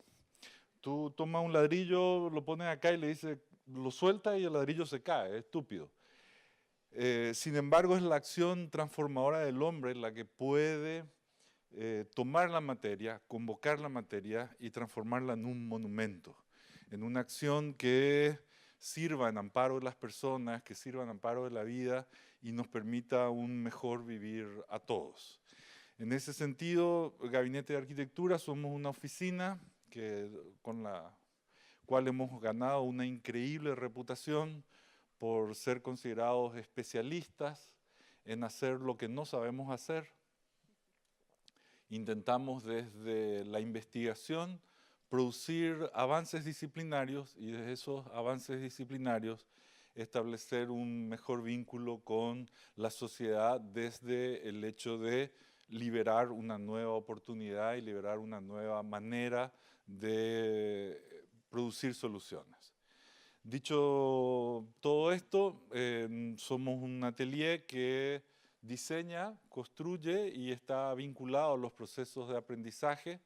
Tú tomas un ladrillo, lo pones acá y le dices, lo sueltas y el ladrillo se cae, es estúpido. Sin embargo, es la acción transformadora del hombre la que puede tomar la materia, convocar la materia y transformarla en un monumento, en una acción que sirva en amparo de las personas, que sirva en amparo de la vida y nos permita un mejor vivir a todos. En ese sentido, Gabinete de Arquitectura somos una oficina con la cual hemos ganado una increíble reputación por ser considerados especialistas en hacer lo que no sabemos hacer. Intentamos desde la investigación producir avances disciplinarios y desde esos avances disciplinarios establecer un mejor vínculo con la sociedad desde el hecho de liberar una nueva oportunidad y liberar una nueva manera de producir soluciones. Dicho todo esto, somos un atelier que diseña, construye y está vinculado a los procesos de aprendizaje,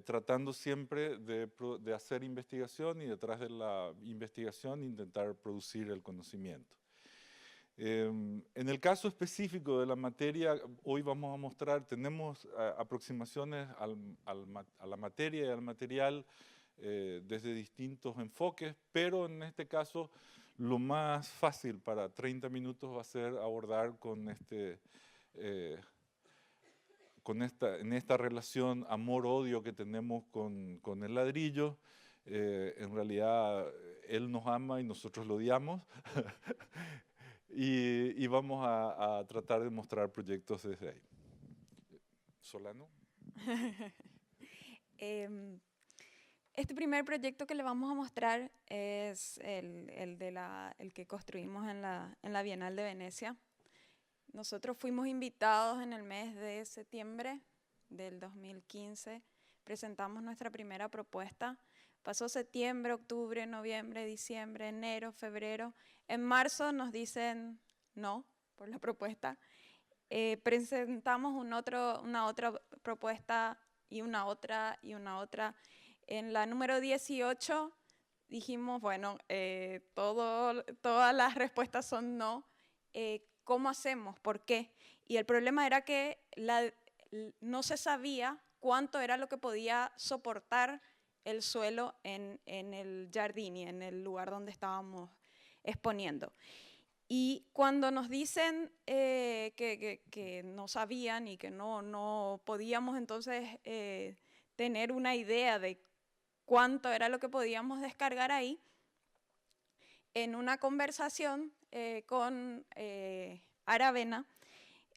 tratando siempre de hacer investigación y detrás de la investigación intentar producir el conocimiento. En el caso específico de la materia, hoy vamos a mostrar, tenemos aproximaciones a la materia y al material desde distintos enfoques, pero en este caso lo más fácil para 30 minutos va a ser abordar en esta relación amor-odio que tenemos con el ladrillo. En realidad él nos ama y nosotros lo odiamos. y vamos a tratar de mostrar proyectos desde ahí. Solano. Este primer proyecto que le vamos a mostrar es el que construimos en la Bienal de Venecia. Nosotros fuimos invitados en el mes de septiembre del 2015, presentamos nuestra primera propuesta. Pasó septiembre, octubre, noviembre, diciembre, enero, febrero. En marzo nos dicen no por la propuesta. Presentamos una otra propuesta y una otra y una otra. En la número 18 dijimos, bueno, todas las respuestas son no. ¿Cómo hacemos? ¿Por qué? Y el problema era que no se sabía cuánto era lo que podía soportar el suelo en el Giardini, en el lugar donde estábamos exponiendo. Y cuando nos dicen que no sabían y que no podíamos entonces tener una idea de cuánto era lo que podíamos descargar ahí, en una conversación con Aravena,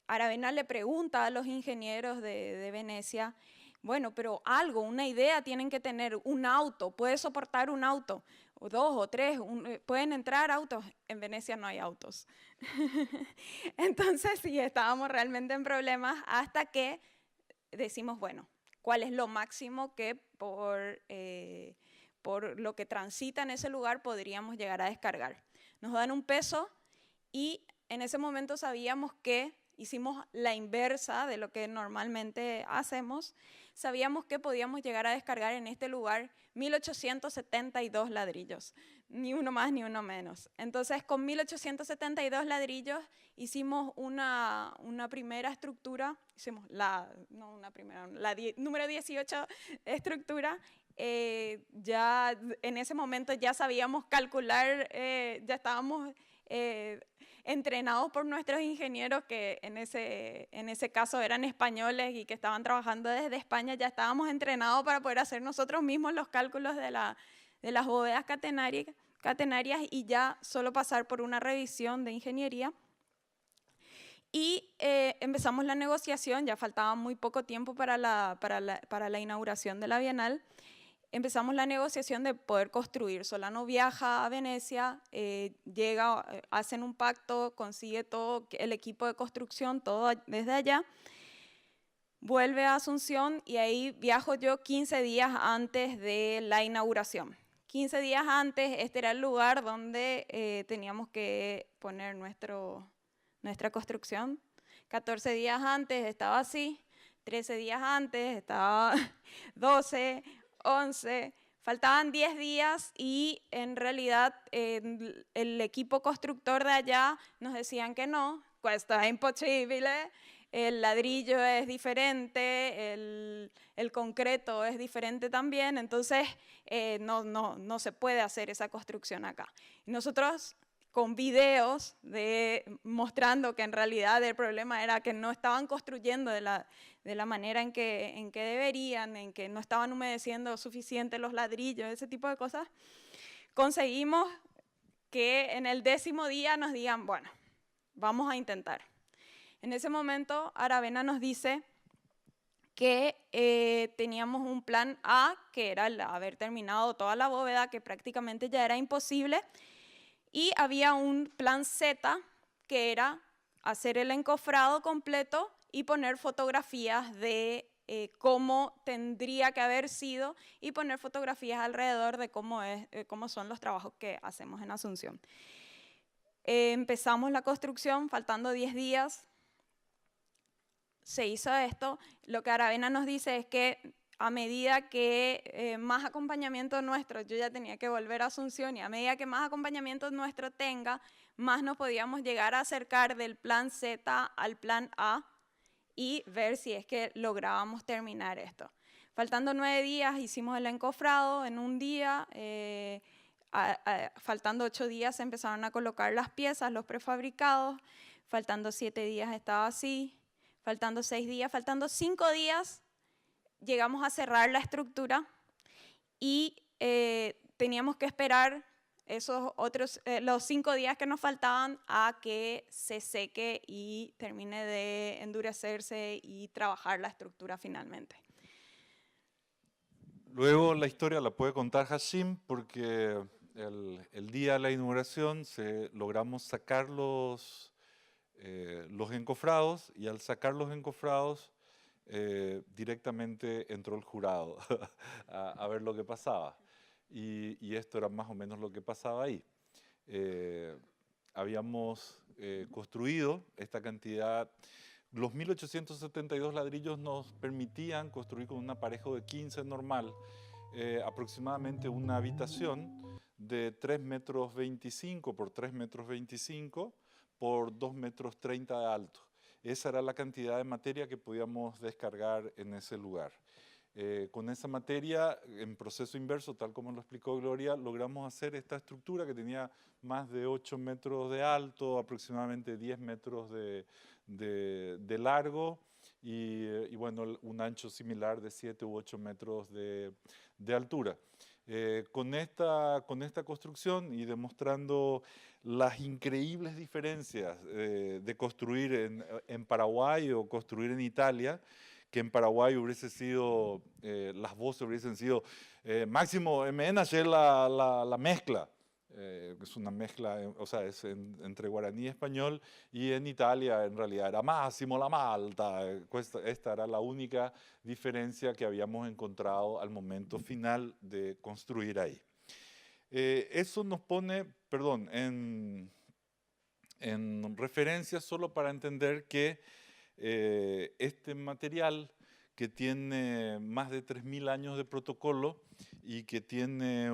Aravena le pregunta a los ingenieros de Venecia, bueno, pero una idea tienen que tener, un auto, puede soportar un auto, o 2 o 3, pueden entrar autos. En Venecia no hay autos. Entonces sí, estábamos realmente en problemas hasta que decimos, bueno, ¿cuál es lo máximo que por lo que transita en ese lugar podríamos llegar a descargar? Nos dan un peso y en ese momento sabíamos que hicimos la inversa de lo que normalmente hacemos. Sabíamos que podíamos llegar a descargar en este lugar 1872 ladrillos, ni uno más ni uno menos. Entonces, con 1872 ladrillos hicimos una primera estructura, hicimos la número 18 estructura. Ya en ese momento ya sabíamos calcular, ya estábamos entrenados por nuestros ingenieros que en ese caso eran españoles y que estaban trabajando desde España. Ya estábamos entrenados para poder hacer nosotros mismos los cálculos de las bóvedas catenarias y ya solo pasar por una revisión de ingeniería. Y empezamos la negociación, ya faltaba muy poco tiempo para la inauguración de la Bienal. Empezamos la negociación de poder construir. Solano viaja a Venecia, llega, hacen un pacto, consigue todo el equipo de construcción, todo desde allá. Vuelve a Asunción y ahí viajo yo 15 días antes de la inauguración. 15 días antes, este era el lugar donde teníamos que poner nuestra construcción. 14 días antes estaba así, 13 días antes estaba 12, 11, faltaban 10 días y en realidad el equipo constructor de allá nos decían que no, cuesta imposible, el ladrillo es diferente, el concreto es diferente también, entonces no se puede hacer esa construcción acá. Y nosotros con videos mostrando que en realidad el problema era que no estaban construyendo de la manera en que deberían, en que no estaban humedeciendo suficiente los ladrillos, ese tipo de cosas, conseguimos que en el 10º día nos digan, bueno, vamos a intentar. En ese momento Aravena nos dice que teníamos un plan A, que era el haber terminado toda la bóveda, que prácticamente ya era imposible, y había un plan Z, que era hacer el encofrado completo y poner fotografías de cómo tendría que haber sido y poner fotografías alrededor de cómo son los trabajos que hacemos en Asunción. Empezamos la construcción, faltando 10 días, se hizo esto. Lo que Aravena nos dice es que a medida que más acompañamiento nuestro, yo ya tenía que volver a Asunción, y a medida que más acompañamiento nuestro tenga, más nos podíamos llegar a acercar del plan Z al plan A y ver si es que lográbamos terminar esto. Faltando 9 días hicimos el encofrado en un día, faltando 8 días se empezaron a colocar las piezas, los prefabricados, faltando 7 días estaba así, faltando 6 días, faltando 5 días, llegamos a cerrar la estructura y teníamos que esperar los 5 días que nos faltaban a que se seque y termine de endurecerse y trabajar la estructura finalmente. Luego la historia la puede contar Hashim porque el día de la inauguración logramos sacar los encofrados y al sacar los encofrados directamente entró el jurado a ver lo que pasaba. Y esto era más o menos lo que pasaba ahí. Habíamos construido esta cantidad. Los 1872 ladrillos nos permitían construir con un aparejo de 15 normal aproximadamente una habitación de 3,25 metros por 3,25 metros por 2,30 metros de alto. Esa era la cantidad de materia que podíamos descargar en ese lugar. Con esa materia, en proceso inverso, tal como lo explicó Gloria, logramos hacer esta estructura que tenía más de 8 metros de alto, aproximadamente 10 metros de largo y bueno, un ancho similar de 7 u 8 metros de altura. Con esta construcción y demostrando las increíbles diferencias de construir en Paraguay o construir en Italia, que en Paraguay hubiese sido, las voces hubiesen sido, máximo, me nace la mezcla. Es una mezcla, o sea, es entre guaraní y español, y en Italia en realidad era máximo la malta. Esta era la única diferencia que habíamos encontrado al momento final de construir ahí. Eso nos pone, perdón, en referencia solo para entender que este material que tiene más de 3.000 años de protocolo y que tiene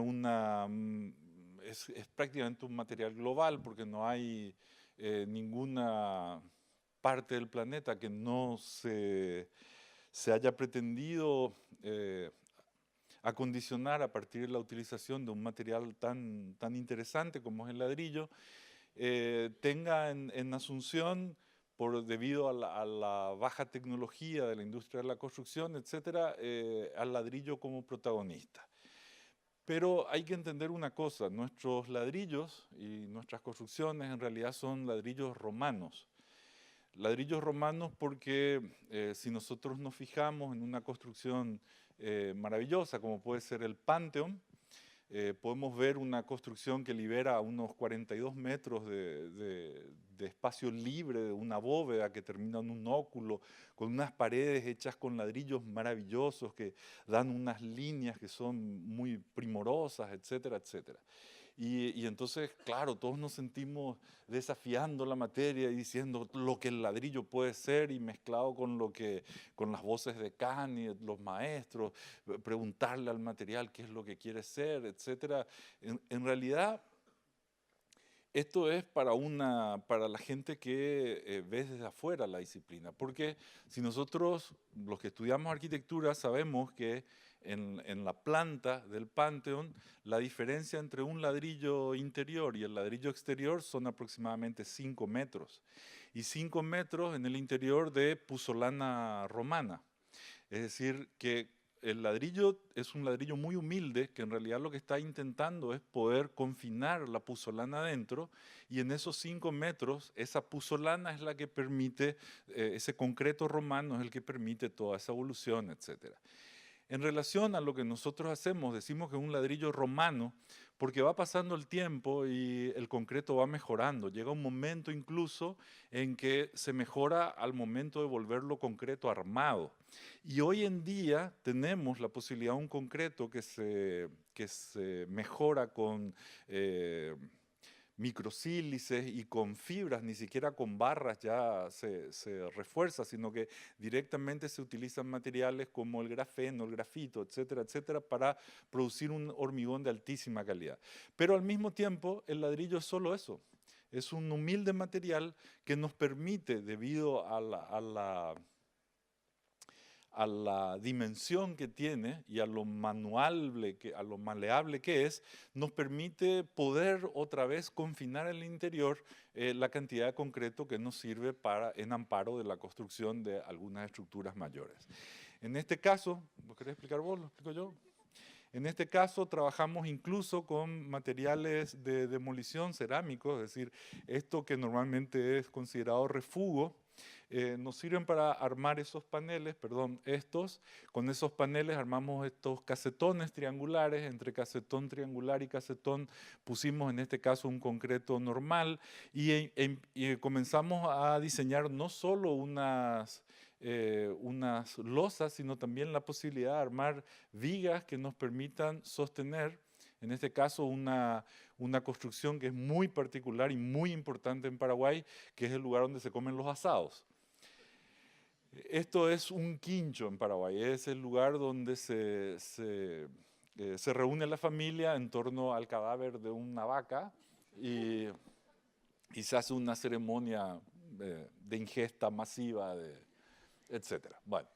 es prácticamente un material global porque no hay ninguna parte del planeta que no se haya pretendido acondicionar a partir de la utilización de un material tan interesante como es el ladrillo, tenga en Asunción, debido a la baja tecnología de la industria de la construcción, etcétera, al ladrillo como protagonista. Pero hay que entender una cosa, nuestros ladrillos y nuestras construcciones en realidad son ladrillos romanos. Ladrillos romanos porque si nosotros nos fijamos en una construcción maravillosa como puede ser el Panteón, podemos ver una construcción que libera unos 42 metros de espacio libre, de una bóveda que termina en un óculo, con unas paredes hechas con ladrillos maravillosos que dan unas líneas que son muy primorosas, etcétera, etcétera. Y entonces, claro, todos nos sentimos desafiando la materia y diciendo lo que el ladrillo puede ser y mezclado con las voces de Kant y los maestros, preguntarle al material qué es lo que quiere ser, etcétera. En realidad, esto es para la gente que ve desde afuera la disciplina, porque si nosotros, los que estudiamos arquitectura, sabemos que en la planta del Panteón, la diferencia entre un ladrillo interior y el ladrillo exterior son aproximadamente 5 metros, y 5 metros en el interior de puzzolana romana. Es decir, que el ladrillo es un ladrillo muy humilde que en realidad lo que está intentando es poder confinar la puzzolana adentro, y en esos 5 metros esa puzzolana es la que permite, ese concreto romano es el que permite toda esa evolución, etc. En relación a lo que nosotros hacemos, decimos que es un ladrillo romano porque va pasando el tiempo y el concreto va mejorando. Llega un momento incluso en que se mejora al momento de volverlo concreto armado. Y hoy en día tenemos la posibilidad de un concreto que se mejora con microsílices y con fibras, ni siquiera con barras ya se refuerza, sino que directamente se utilizan materiales como el grafeno, el grafito, etcétera, etcétera, para producir un hormigón de altísima calidad. Pero al mismo tiempo, el ladrillo es solo eso. Es un humilde material que nos permite, debido a la dimensión que tiene y a lo maleable que es, nos permite poder otra vez confinar en el interior la cantidad de concreto que nos sirve en amparo de la construcción de algunas estructuras mayores. En este caso, ¿lo querés explicar vos? ¿Lo explico yo? En este caso trabajamos incluso con materiales de demolición cerámicos, es decir, esto que normalmente es considerado refugo, nos sirven para armar esos paneles, perdón, estos. Con esos paneles armamos estos casetones triangulares. Entre casetón triangular y casetón pusimos en este caso un concreto normal y comenzamos a diseñar no solo unas losas, sino también la posibilidad de armar vigas que nos permitan sostener, en este caso, una construcción que es muy particular y muy importante en Paraguay, que es el lugar donde se comen los asados. Esto es un quincho en Paraguay, es el lugar donde se reúne la familia en torno al cadáver de una vaca y se hace una ceremonia de ingesta masiva, etc. Bueno,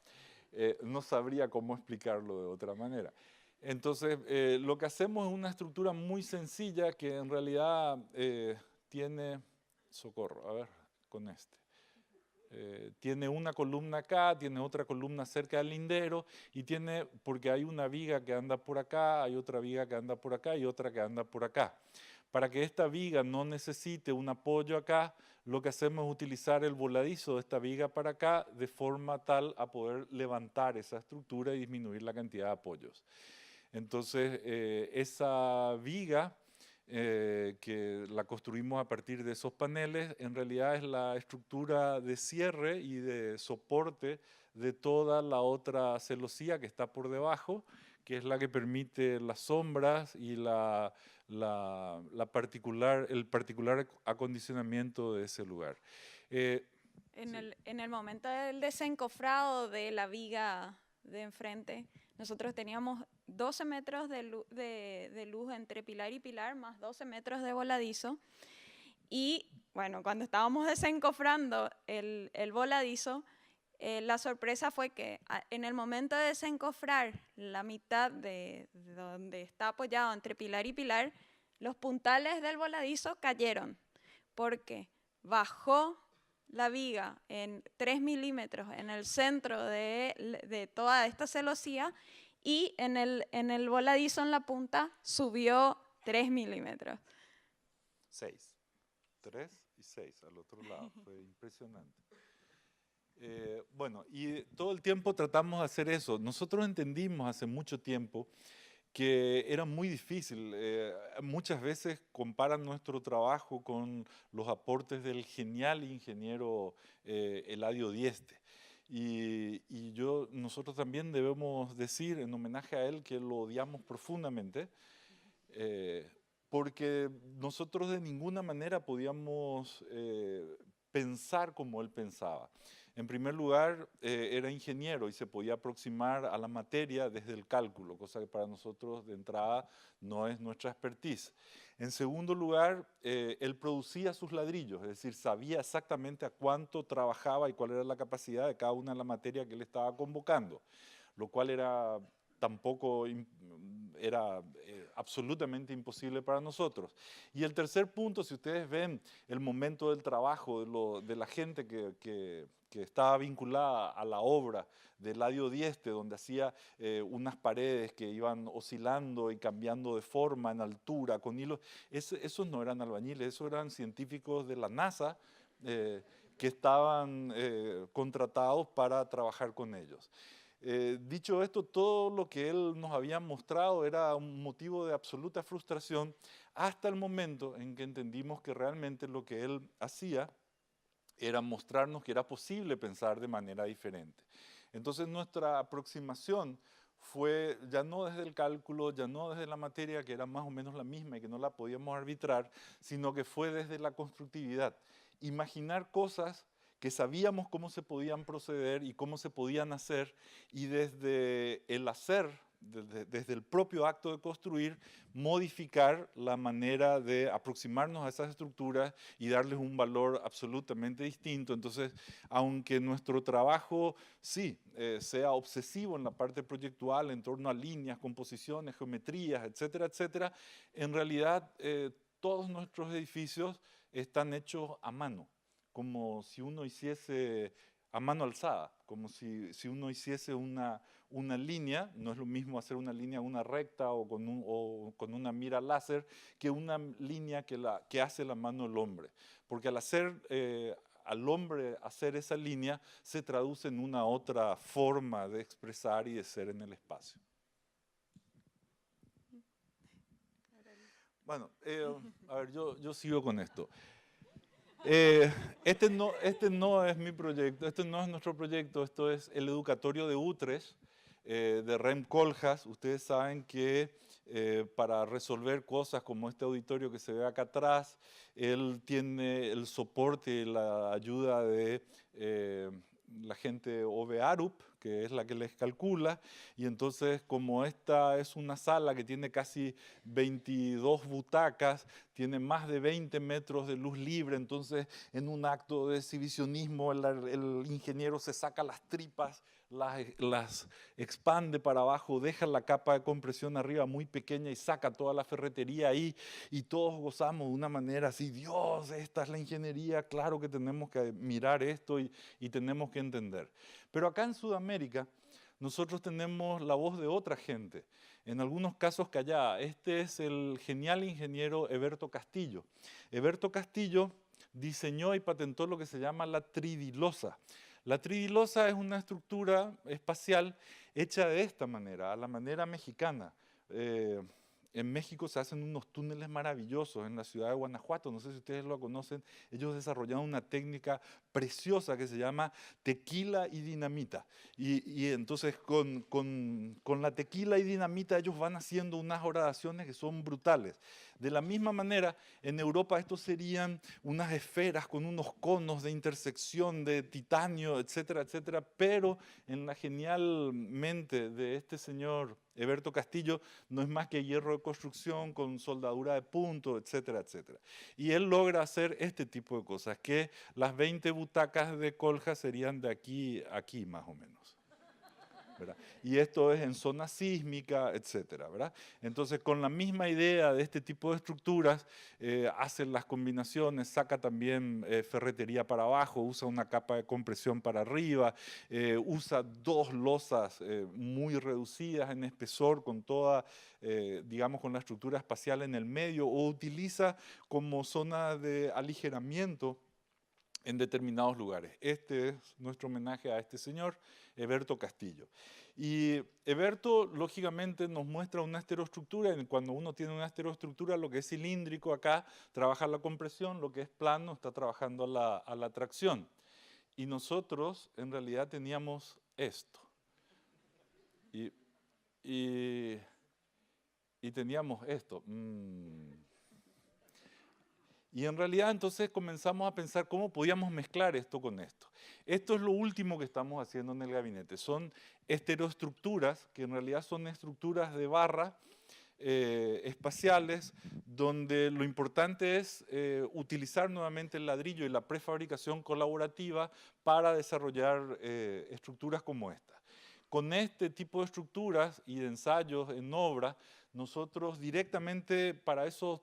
no sabría cómo explicarlo de otra manera. Entonces, lo que hacemos es una estructura muy sencilla que en realidad tiene, socorro, a ver, con este. Tiene una columna acá, tiene otra columna cerca del lindero y tiene, porque hay una viga que anda por acá, hay otra viga que anda por acá y otra que anda por acá. Para que esta viga no necesite un apoyo acá, lo que hacemos es utilizar el voladizo de esta viga para acá de forma tal a poder levantar esa estructura y disminuir la cantidad de apoyos. Entonces, esa viga que la construimos a partir de esos paneles, en realidad es la estructura de cierre y de soporte de toda la otra celosía que está por debajo, que es la que permite las sombras y el particular acondicionamiento de ese lugar. En el momento del desencofrado de la viga de enfrente, nosotros teníamos 12 metros de luz entre pilar y pilar, más 12 metros de voladizo. Y bueno, cuando estábamos desencofrando el voladizo, la sorpresa fue que en el momento de desencofrar la mitad de donde está apoyado entre pilar y pilar, los puntales del voladizo cayeron, porque bajó la viga en 3 milímetros en el centro de toda esta celosía y en el voladizo en la punta subió 3 milímetros. 6. 3 y 6 al otro lado. Fue impresionante. Bueno, y todo el tiempo tratamos de hacer eso. Nosotros entendimos hace mucho tiempo que era muy difícil. Muchas veces comparan nuestro trabajo con los aportes del genial ingeniero Eladio Dieste. Y nosotros también debemos decir en homenaje a él que lo odiamos profundamente, porque nosotros de ninguna manera podíamos pensar como él pensaba. En primer lugar, era ingeniero y se podía aproximar a la materia desde el cálculo, cosa que para nosotros de entrada no es nuestra expertise. En segundo lugar, él producía sus ladrillos, es decir, sabía exactamente a cuánto trabajaba y cuál era la capacidad de cada una de las materias que él estaba convocando, lo cual era absolutamente imposible para nosotros. Y el tercer punto, si ustedes ven el momento del trabajo de la gente que estaba vinculada a la obra de Eladio Dieste, donde hacía unas paredes que iban oscilando y cambiando de forma en altura, con hilos, esos no eran albañiles, esos eran científicos de la NASA que estaban contratados para trabajar con ellos. Dicho esto, todo lo que él nos había mostrado era un motivo de absoluta frustración hasta el momento en que entendimos que realmente lo que él hacía era mostrarnos que era posible pensar de manera diferente. Entonces nuestra aproximación fue ya no desde el cálculo, ya no desde la materia que era más o menos la misma y que no la podíamos arbitrar, sino que fue desde la constructividad. Imaginar cosas que sabíamos cómo se podían proceder y cómo se podían hacer, y desde el hacer, desde el propio acto de construir, modificar la manera de aproximarnos a esas estructuras y darles un valor absolutamente distinto. Entonces, aunque nuestro trabajo sí sea obsesivo en la parte proyectual, en torno a líneas, composiciones, geometrías, etcétera, etcétera, en realidad todos nuestros edificios están hechos a mano, como si uno hiciese a mano alzada, como si uno hiciese una línea. No es lo mismo hacer una línea una recta o con una mira láser que una línea que hace la mano del hombre. Porque al hacer al hombre hacer esa línea se traduce en una otra forma de expresar y de ser en el espacio. Bueno, a ver, yo sigo con esto. Este no es mi proyecto, este no es nuestro proyecto, esto es el Educatorio de Utrecht, de Rem Koolhaas. Ustedes saben que para resolver cosas como este auditorio que se ve acá atrás, él tiene el soporte y la ayuda de la gente Ove Arup, que es la que les calcula, y entonces como esta es una sala que tiene casi 22 butacas, tiene más de 20 metros de luz libre, entonces en un acto de exhibicionismo el ingeniero se saca las tripas, las expande para abajo, deja la capa de compresión arriba muy pequeña y saca toda la ferretería ahí, y todos gozamos de una manera así, Dios, esta es la ingeniería, claro que tenemos que mirar esto y tenemos que entender. Pero acá en Sudamérica nosotros tenemos la voz de otra gente, en algunos casos callada. Este es el genial ingeniero Heberto Castillo. Heberto Castillo diseñó y patentó lo que se llama la tridilosa. La tridilosa es una estructura espacial hecha de esta manera, a la manera mexicana. En México se hacen unos túneles maravillosos en la ciudad de Guanajuato, no sé si ustedes lo conocen, ellos desarrollaron una técnica preciosa que se llama tequila y dinamita. Y entonces con la tequila y dinamita ellos van haciendo unas oraciones que son brutales. De la misma manera, en Europa estos serían unas esferas con unos conos de intersección de titanio, etcétera, etcétera, pero en la genial mente de este señor Heberto Castillo no es más que hierro de construcción con soldadura de punto, etcétera, etcétera. Y él logra hacer este tipo de cosas, que las 20 butacas de Koolhaas serían de aquí a aquí más o menos, ¿verdad? Y esto es en zona sísmica, etcétera, ¿verdad? Entonces, con la misma idea de este tipo de estructuras, hace las combinaciones, saca también ferretería para abajo, usa una capa de compresión para arriba, usa dos losas muy reducidas en espesor, con toda, digamos, con la estructura espacial en el medio, o utiliza como zona de aligeramiento en determinados lugares. Este es nuestro homenaje a este señor, Heberto Castillo. Y Heberto, lógicamente, nos muestra una estereoestructura. Cuando uno tiene una estereoestructura, lo que es cilíndrico acá trabaja la compresión, lo que es plano está trabajando a la tracción. Y nosotros, en realidad, teníamos esto. Y teníamos esto. Y en realidad entonces comenzamos a pensar cómo podíamos mezclar esto con esto. Esto es lo último que estamos haciendo en el gabinete. Son estereoestructuras, que en realidad son estructuras de barra espaciales, donde lo importante es utilizar nuevamente el ladrillo y la prefabricación colaborativa para desarrollar estructuras como esta. Con este tipo de estructuras y de ensayos en obra, nosotros directamente para esos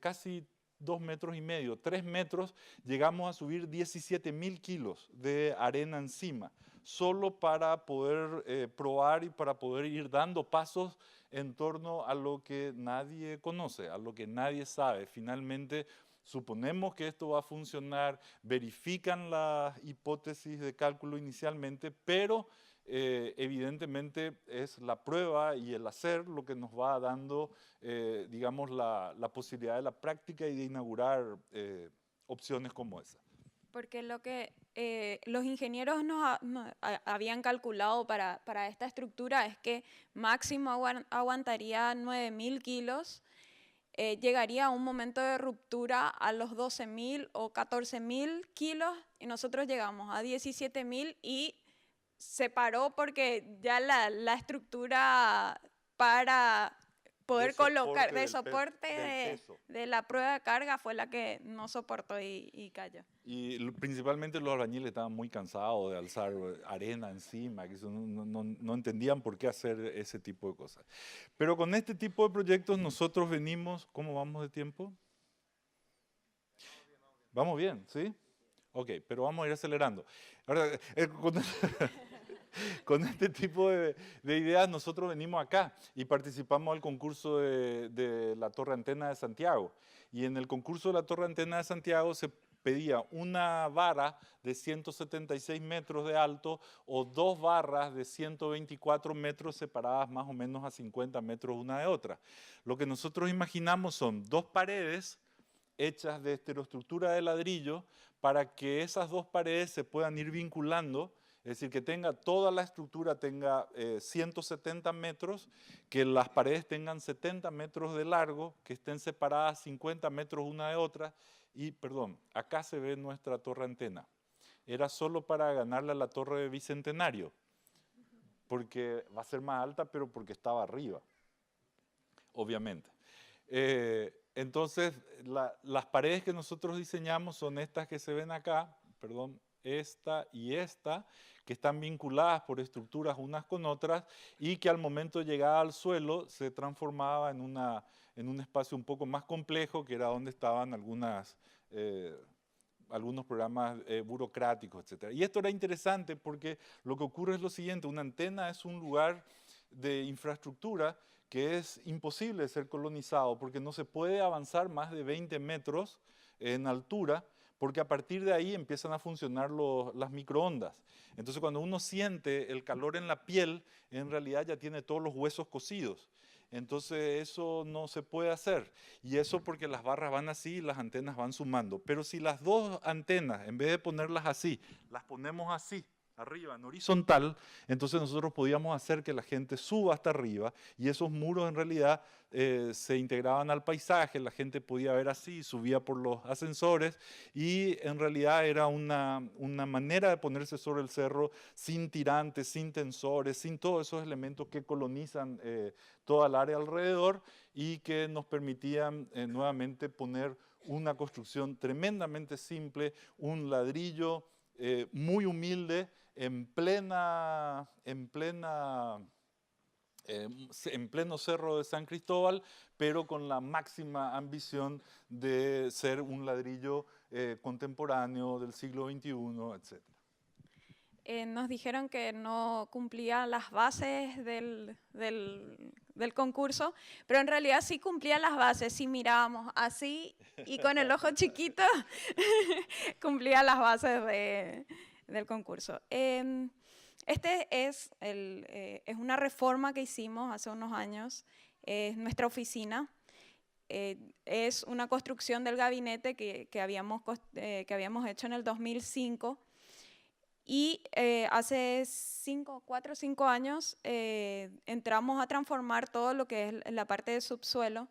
casi 2,5 metros, 3 metros, llegamos a subir 17.000 kilos de arena encima, solo para poder probar y para poder ir dando pasos en torno a lo que nadie conoce, a lo que nadie sabe. Finalmente, suponemos que esto va a funcionar, verifican las hipótesis de cálculo inicialmente, pero evidentemente es la prueba y el hacer lo que nos va dando, digamos, la posibilidad de la práctica y de inaugurar opciones como esa. Porque lo que los ingenieros nos habían calculado para esta estructura es que máximo aguantaría 9.000 kilos, llegaría a un momento de ruptura a los 12.000 o 14.000 kilos y nosotros llegamos a 17.000 y se paró porque ya la estructura para poder colocar de soporte de la prueba de carga fue la que no soportó y cayó. Y principalmente los albañiles estaban muy cansados de alzar arena encima, que no entendían por qué hacer ese tipo de cosas. Pero con este tipo de proyectos nosotros venimos, ¿cómo vamos de tiempo? Vamos bien, ¿sí? Ok, pero vamos a ir acelerando. Ahora, con este tipo de ideas nosotros venimos acá y participamos del concurso de la Torre Antena de Santiago. Y en el concurso de la Torre Antena de Santiago se pedía una vara de 176 metros de alto o 2 barras de 124 metros separadas más o menos a 50 metros una de otra. Lo que nosotros imaginamos son 2 paredes hechas de estereoestructura de ladrillo para que esas 2 paredes se puedan ir vinculando, es decir, que tenga toda la estructura tenga 170 metros, que las paredes tengan 70 metros de largo, que estén separadas 50 metros una de otra. Y, perdón, acá se ve nuestra torre antena. Era solo para ganarle a la torre de Bicentenario, porque va a ser más alta, pero porque estaba arriba, obviamente. Entonces, las paredes que nosotros diseñamos son estas que se ven acá, perdón, esta y esta, que están vinculadas por estructuras unas con otras y que al momento de llegar al suelo se transformaba en un espacio un poco más complejo, que era donde estaban algunos programas burocráticos, etc. Y esto era interesante porque lo que ocurre es lo siguiente: una antena es un lugar de infraestructura que es imposible de ser colonizado porque no se puede avanzar más de 20 metros en altura, porque a partir de ahí empiezan a funcionar las microondas. Entonces, cuando uno siente el calor en la piel, en realidad ya tiene todos los huesos cocidos. Entonces, eso no se puede hacer. Y eso porque las barras van así y las antenas van sumando. Pero si las 2 antenas, en vez de ponerlas así, las ponemos así, arriba, en horizontal, entonces nosotros podíamos hacer que la gente suba hasta arriba y esos muros en realidad se integraban al paisaje, la gente podía ver así, subía por los ascensores y en realidad era una manera de ponerse sobre el cerro sin tirantes, sin tensores, sin todos esos elementos que colonizan toda el área alrededor y que nos permitían nuevamente poner una construcción tremendamente simple, un ladrillo muy humilde, en pleno cerro de San Cristóbal, pero con la máxima ambición de ser un ladrillo contemporáneo del siglo XXI, etc. Nos dijeron que no cumplía las bases del concurso, pero en realidad sí cumplía las bases. Si mirábamos así y con el ojo chiquito, cumplía las bases del concurso. Este es una reforma que hicimos hace unos años, es nuestra oficina. Es una construcción del gabinete que habíamos hecho en el 2005 y hace 4 o 5 años entramos a transformar todo lo que es la parte de subsuelo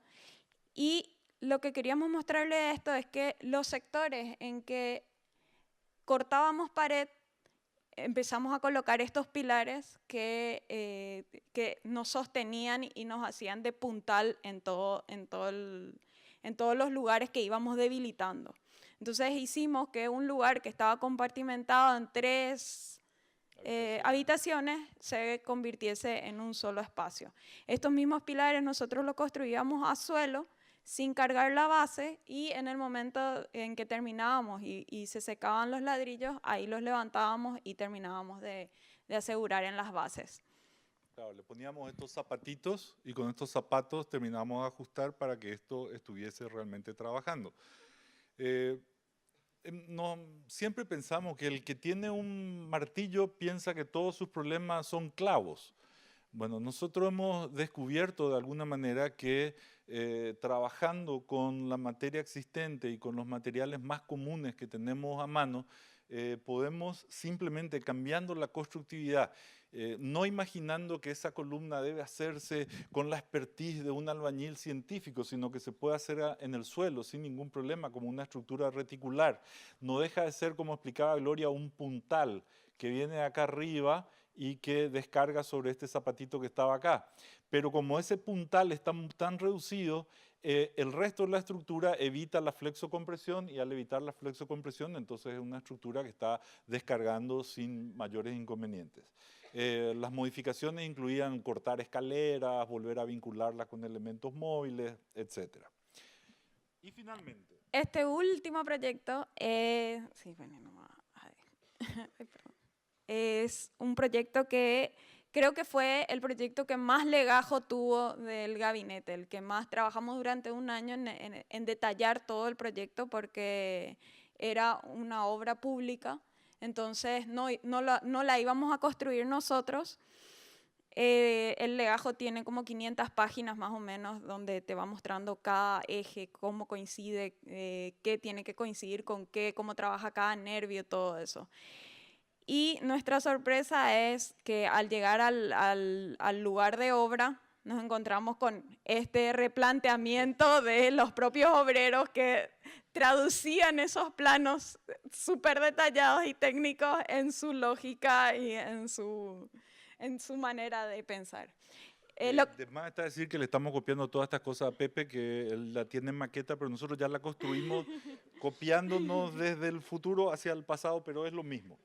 y lo que queríamos mostrarle a esto es que los sectores en que cortábamos pared empezamos a colocar estos pilares que nos sostenían y nos hacían de puntal en todos los lugares que íbamos debilitando. Entonces hicimos que un lugar que estaba compartimentado en 3 habitaciones se convirtiese en un solo espacio. Estos mismos pilares nosotros los construíamos a suelo sin cargar la base y en el momento en que terminábamos y se secaban los ladrillos, ahí los levantábamos y terminábamos de asegurar en las bases. Claro, le poníamos estos zapatitos y con estos zapatos terminábamos de ajustar para que esto estuviese realmente trabajando. Siempre pensamos que el que tiene un martillo piensa que todos sus problemas son clavos. Bueno, nosotros hemos descubierto de alguna manera que trabajando con la materia existente y con los materiales más comunes que tenemos a mano, podemos simplemente cambiando la constructividad, no imaginando que esa columna debe hacerse con la expertise de un albañil científico, sino que se puede hacer en el suelo sin ningún problema, como una estructura reticular. No deja de ser, como explicaba Gloria, un puntal que viene acá arriba y que descarga sobre este zapatito que estaba acá. Pero como ese puntal está tan reducido, el resto de la estructura evita la flexocompresión y al evitar la flexocompresión, entonces es una estructura que está descargando sin mayores inconvenientes. Las modificaciones incluían cortar escaleras, volver a vincularlas con elementos móviles, etc. Y finalmente. Este último proyecto es un proyecto que creo que fue el proyecto que más legajo tuvo del gabinete, el que más trabajamos durante un año en detallar todo el proyecto porque era una obra pública, entonces no la íbamos a construir nosotros. El legajo tiene como 500 páginas más o menos, donde te va mostrando cada eje, cómo coincide, qué tiene que coincidir con qué, cómo trabaja cada nervio, todo eso. Y nuestra sorpresa es que al llegar al lugar de obra, nos encontramos con este replanteamiento de los propios obreros que traducían esos planos súper detallados y técnicos en su lógica y en su manera de pensar. Además está decir que le estamos copiando todas estas cosas a Pepe, que él la tiene en maqueta, pero nosotros ya la construimos copiándonos desde el futuro hacia el pasado, pero es lo mismo.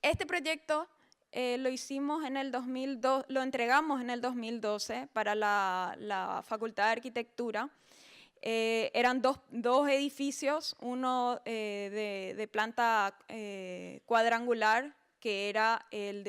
Este proyecto lo hicimos en el 2002, lo entregamos en el 2012 para la Facultad de Arquitectura. Eran dos edificios, uno de planta cuadrangular, que era el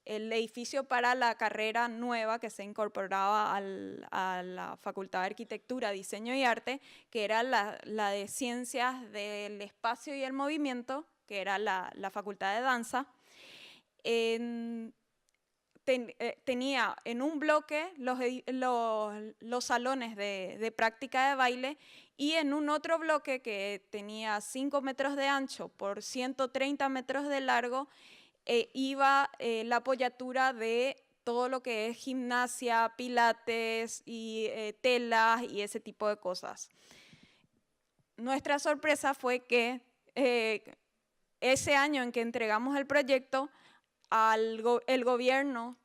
edificio para la carrera nueva que se incorporaba a la Facultad de Arquitectura, Diseño y Arte, que era la de Ciencias del Espacio y el Movimiento, que era la Facultad de Danza. Tenía en un bloque los salones de práctica de baile, y en un otro bloque que tenía 5 metros de ancho por 130 metros de largo iba la apoyatura de todo lo que es gimnasia, pilates y telas y ese tipo de cosas. Nuestra sorpresa fue que ese año en que entregamos el proyecto, el gobierno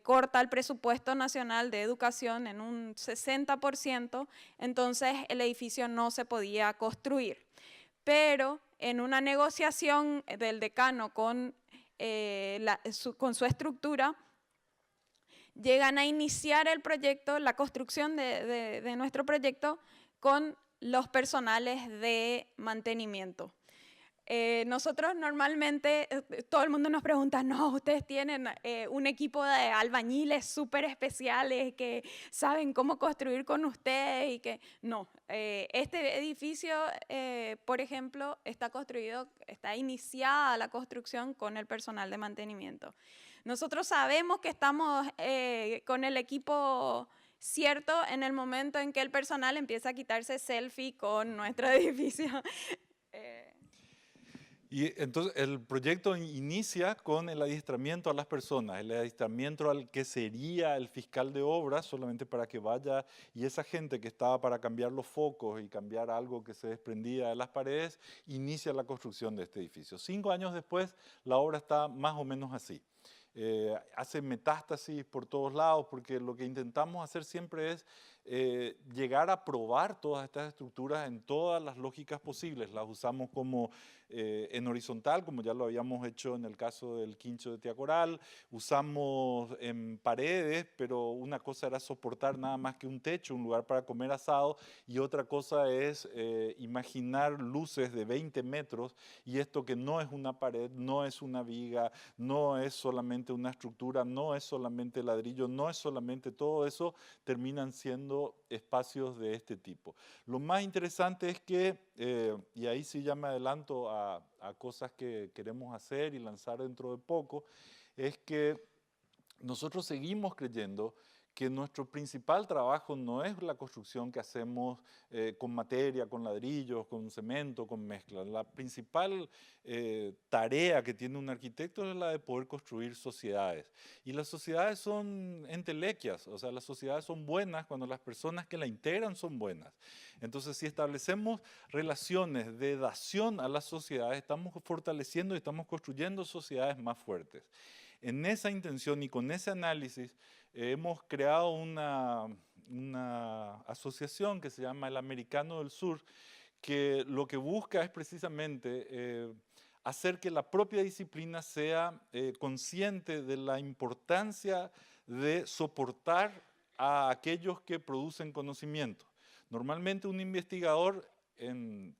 corta el presupuesto nacional de educación en un 60%, entonces el edificio no se podía construir. Pero en una negociación del decano con su estructura, llegan a iniciar el proyecto, la construcción de nuestro proyecto con los personales de mantenimiento. Nosotros normalmente, todo el mundo nos pregunta, no, ustedes tienen un equipo de albañiles súper especiales que saben cómo construir con ustedes y que no. Este edificio, por ejemplo, está iniciada la construcción con el personal de mantenimiento. Nosotros sabemos que estamos con el equipo cierto en el momento en que el personal empieza a quitarse selfie con nuestro edificio. Y entonces el proyecto inicia con el adiestramiento a las personas, el adiestramiento al que sería el fiscal de obras, solamente para que vaya, y esa gente que estaba para cambiar los focos y cambiar algo que se desprendía de las paredes, inicia la construcción de este edificio. 5 años después, la obra está más o menos así. Hace metástasis por todos lados, porque lo que intentamos hacer siempre es llegar a probar todas estas estructuras en todas las lógicas posibles. Las usamos como en horizontal, como ya lo habíamos hecho en el caso del quincho de Tiacoral, usamos en paredes, pero una cosa era soportar nada más que un techo, un lugar para comer asado, y otra cosa es imaginar luces de 20 metros, y esto que no es una pared, no es una viga, no es solamente una estructura, no es solamente ladrillo, no es solamente todo eso, terminan siendo espacios de este tipo. Lo más interesante es que, y ahí sí ya me adelanto a cosas que queremos hacer y lanzar dentro de poco, es que nosotros seguimos creyendo que nuestro principal trabajo no es la construcción que hacemos con materia, con ladrillos, con cemento, con mezcla. La principal tarea que tiene un arquitecto es la de poder construir sociedades. Y las sociedades son entelequias, o sea, las sociedades son buenas cuando las personas que la integran son buenas. Entonces, si establecemos relaciones de dación a las sociedades, estamos fortaleciendo y estamos construyendo sociedades más fuertes. En esa intención y con ese análisis, hemos creado una asociación que se llama el Americano del Sur, que lo que busca es precisamente hacer que la propia disciplina sea consciente de la importancia de soportar a aquellos que producen conocimiento. Normalmente un investigador en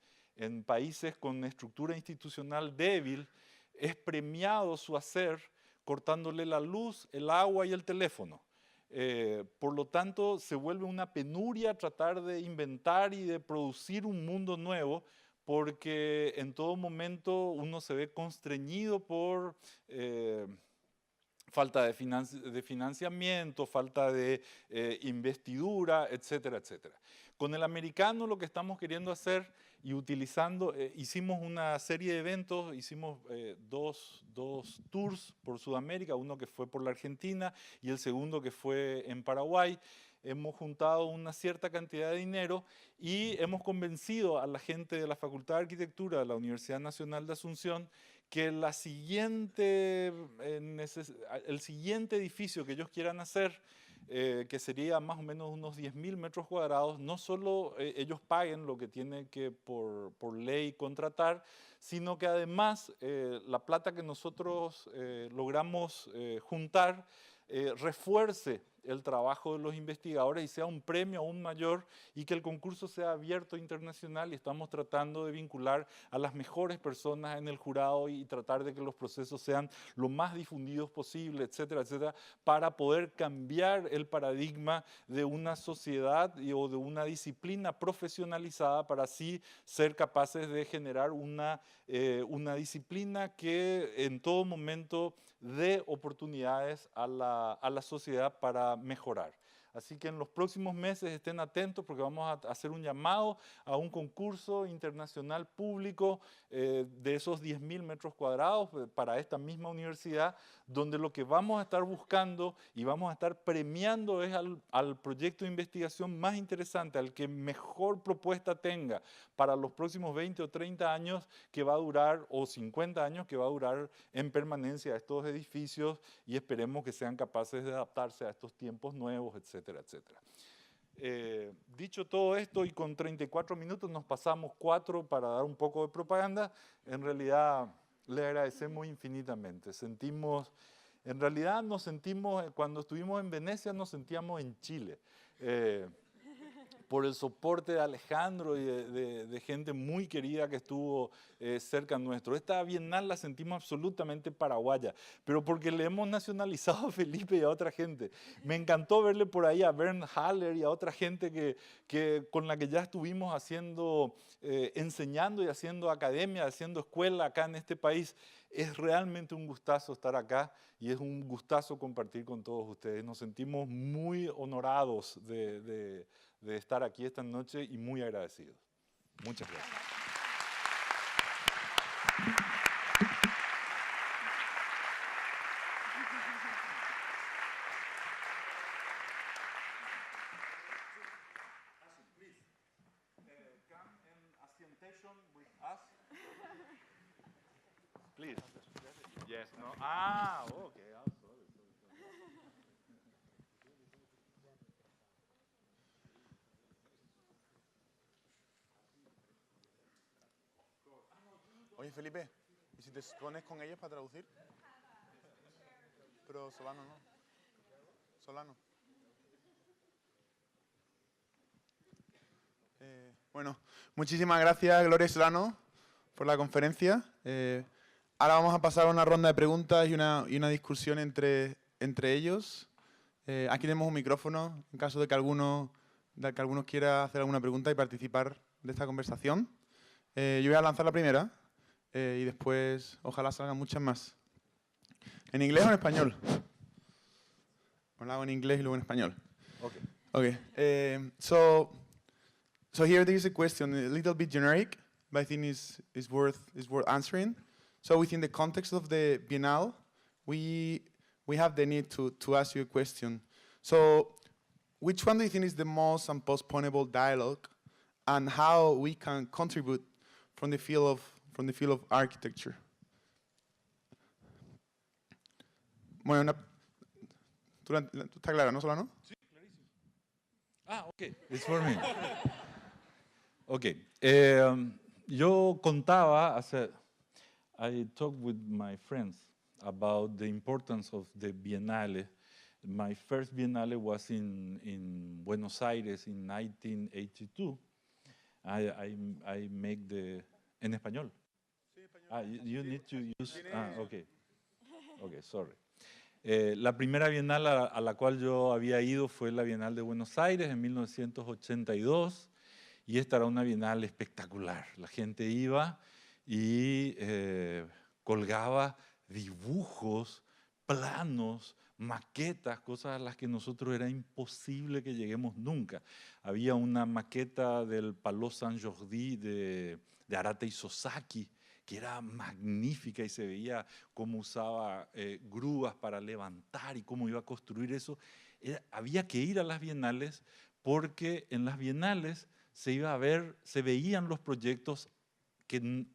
países con estructura institucional débil es premiado su hacer cortándole la luz, el agua y el teléfono. Por lo tanto, se vuelve una penuria tratar de inventar y de producir un mundo nuevo, porque en todo momento uno se ve constreñido por falta de financiamiento, falta de investidura, etcétera, etcétera. Con el americano lo que estamos queriendo hacer y utilizando, hicimos una serie de eventos, hicimos dos tours por Sudamérica, uno que fue por la Argentina y el segundo que fue en Paraguay. Hemos juntado una cierta cantidad de dinero y hemos convencido a la gente de la Facultad de Arquitectura de la Universidad Nacional de Asunción que el siguiente edificio que ellos quieran hacer, que sería más o menos unos 10.000 metros cuadrados, no solo ellos paguen lo que tienen que por ley contratar, sino que además la plata que nosotros logramos juntar refuerce el trabajo de los investigadores y sea un premio aún mayor y que el concurso sea abierto internacional, y estamos tratando de vincular a las mejores personas en el jurado y tratar de que los procesos sean lo más difundidos posible, etcétera, etcétera, para poder cambiar el paradigma de una sociedad o de una disciplina profesionalizada para así ser capaces de generar una disciplina que en todo momento dé oportunidades a la sociedad para mejorar. Así que en los próximos meses estén atentos porque vamos a hacer un llamado a un concurso internacional público de esos 10.000 metros cuadrados para esta misma universidad, donde lo que vamos a estar buscando y vamos a estar premiando es al proyecto de investigación más interesante, al que mejor propuesta tenga para los próximos 20 o 30 años que va a durar, o 50 años que va a durar en permanencia estos edificios, y esperemos que sean capaces de adaptarse a estos tiempos nuevos, etcétera, etcétera. Dicho todo esto, y con 34 minutos nos pasamos 4 para dar un poco de propaganda, en realidad le agradecemos infinitamente. En realidad nos sentimos, cuando estuvimos en Venecia nos sentíamos en Chile, por el soporte de Alejandro y de gente muy querida que estuvo cerca nuestro. Esta bienal la sentimos absolutamente paraguaya, pero porque le hemos nacionalizado a Felipe y a otra gente. Me encantó verle por ahí a Bernd Haller y a otra gente con la que ya estuvimos enseñando y haciendo academia, haciendo escuela acá en este país. Es realmente un gustazo estar acá y es un gustazo compartir con todos ustedes. Nos sentimos muy honorados de estar aquí esta noche y muy agradecidos. Muchas gracias. Please. Yes, no. Ah, okay. I'm sorry. Oye, Felipe, ¿y si te pones con ellos para traducir? Pero Solano no. Solano. Bueno, muchísimas gracias, Gloria Solano, por la conferencia. Ahora vamos a pasar a una ronda de preguntas y una discusión entre ellos. Aquí tenemos un micrófono en caso de que alguno quiera hacer alguna pregunta y participar de esta conversación. Yo voy a lanzar la primera y después ojalá salgan muchas más. ¿En inglés o en español? Hablaba en inglés y luego en español. Okay. So here there is a question, a little bit generic, but I think is worth answering. So within the context of the Biennale, we have the need to ask you a question. So which one do you think is the most unpostponable dialogue, and how we can contribute from the field of architecture? Bueno, ¿tú está clara, no, Solano? Sí, clarísimo. Ah, okay. It's for me. Okay. Yo contaba I talked with my friends about the importance of the Biennale. My first Biennale was in Buenos Aires in 1982. I make en español. Sí, español. You need to use. Okay. Okay, sorry. La primera Bienal a la cual yo había ido fue la Bienal de Buenos Aires en 1982, y esta era una Bienal espectacular. La gente iba y colgaba dibujos, planos, maquetas, cosas a las que nosotros era imposible que lleguemos nunca. Había una maqueta del Palais Saint-Jordi de Arata Isozaki, que era magnífica y se veía cómo usaba grúas para levantar y cómo iba a construir eso. Había que ir a las bienales porque en las bienales se veían los proyectos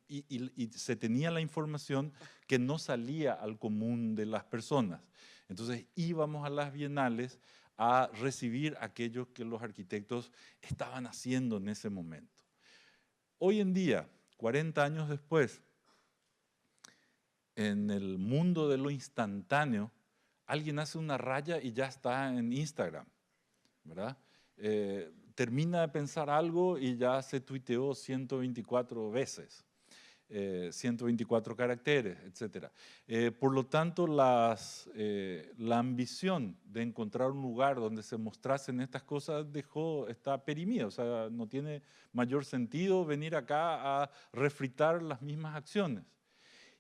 y se tenía la información que no salía al común de las personas. Entonces íbamos a las bienales a recibir aquello que los arquitectos estaban haciendo en ese momento. Hoy en día, 40 años después, en el mundo de lo instantáneo, alguien hace una raya y ya está en Instagram, ¿verdad? Termina de pensar algo y ya se tuiteó 124 veces, 124 caracteres, etc. Por lo tanto, la ambición de encontrar un lugar donde se mostrasen estas cosas está perimida. O sea, no tiene mayor sentido venir acá a refritar las mismas acciones.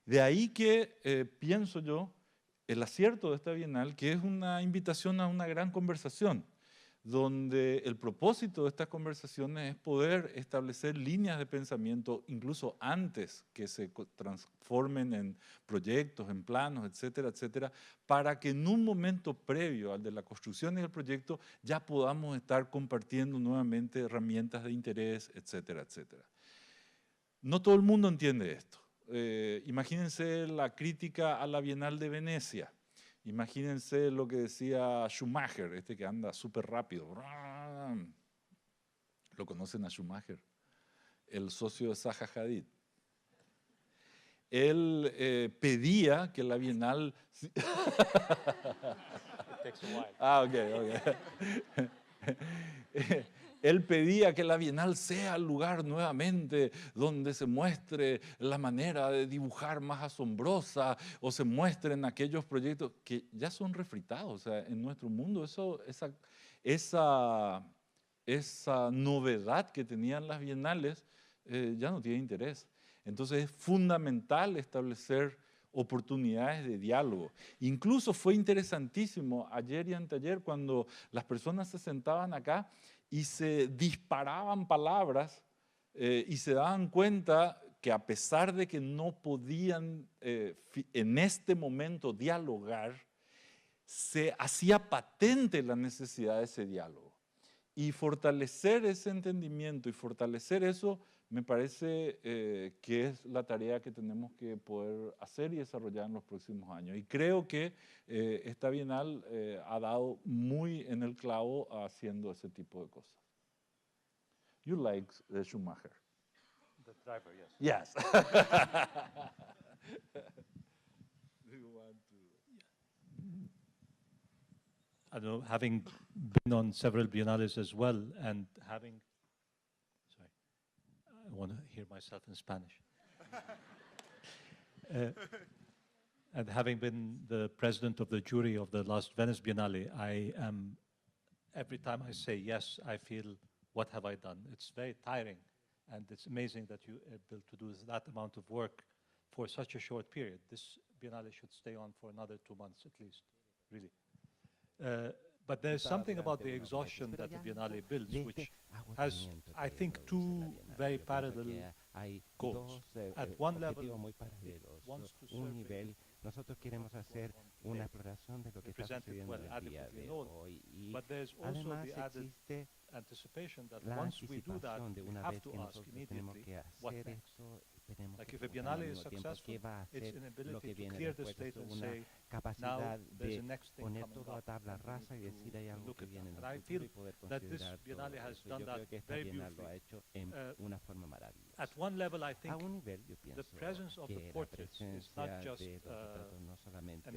De ahí que pienso yo, el acierto de esta Bienal, que es una invitación a una gran conversación, donde el propósito de estas conversaciones es poder establecer líneas de pensamiento incluso antes que se transformen en proyectos, en planos, etcétera, etcétera, para que en un momento previo al de la construcción del proyecto ya podamos estar compartiendo nuevamente herramientas de interés, etcétera, etcétera. No todo el mundo entiende esto. Imagínense la crítica a la Bienal de Venecia. Imagínense lo que decía Schumacher, este que anda súper rápido. ¿Lo conocen a Schumacher? El socio de Zaha Hadid. Él pedía que la Bienal... ok. Él pedía que la Bienal sea el lugar nuevamente donde se muestre la manera de dibujar más asombrosa o se muestren aquellos proyectos que ya son refritados. O sea, en nuestro mundo esa novedad que tenían las bienales ya no tiene interés. Entonces es fundamental establecer oportunidades de diálogo. Incluso fue interesantísimo ayer y anteayer cuando las personas se sentaban acá y se disparaban palabras y se daban cuenta que a pesar de que no podían en este momento dialogar, se hacía patente la necesidad de ese diálogo. Y fortalecer ese entendimiento y fortalecer eso me parece que es la tarea que tenemos que poder hacer y desarrollar en los próximos años. Y creo que esta Bienal ha dado muy en el clavo haciendo ese tipo de cosas. You like Schumacher? The driver, yes. Yes. Do you want to? I know, having been on several biennales as well, and having, sorry, I want to hear myself in Spanish. And having been the president of the jury of the last Venice Biennale, every time I say yes, I feel, what have I done? It's very tiring, and it's amazing that you're able to do that amount of work for such a short period. This Biennale should stay on for another 2 months at least, really. But there's something about the exhaustion that the Biennale builds, which has, I think, two very parallel goals. At one level, it wants to survey Nosotros queremos hacer una exploración de lo que está sucediendo en el día de hoy. Y además existe la anticipación de una vez que nosotros tenemos que hacer esto, tenemos que preguntar al mismo tiempo qué va a hacer lo que viene después. Es una capacidad de poner todo a tabla rasa y decir hay algo que viene en el futuro y poder considerar todo eso. Yo creo que esta Bienal lo ha hecho en una forma maravillosa. A un nivel, yo pienso que la presencia de los retratos no solamente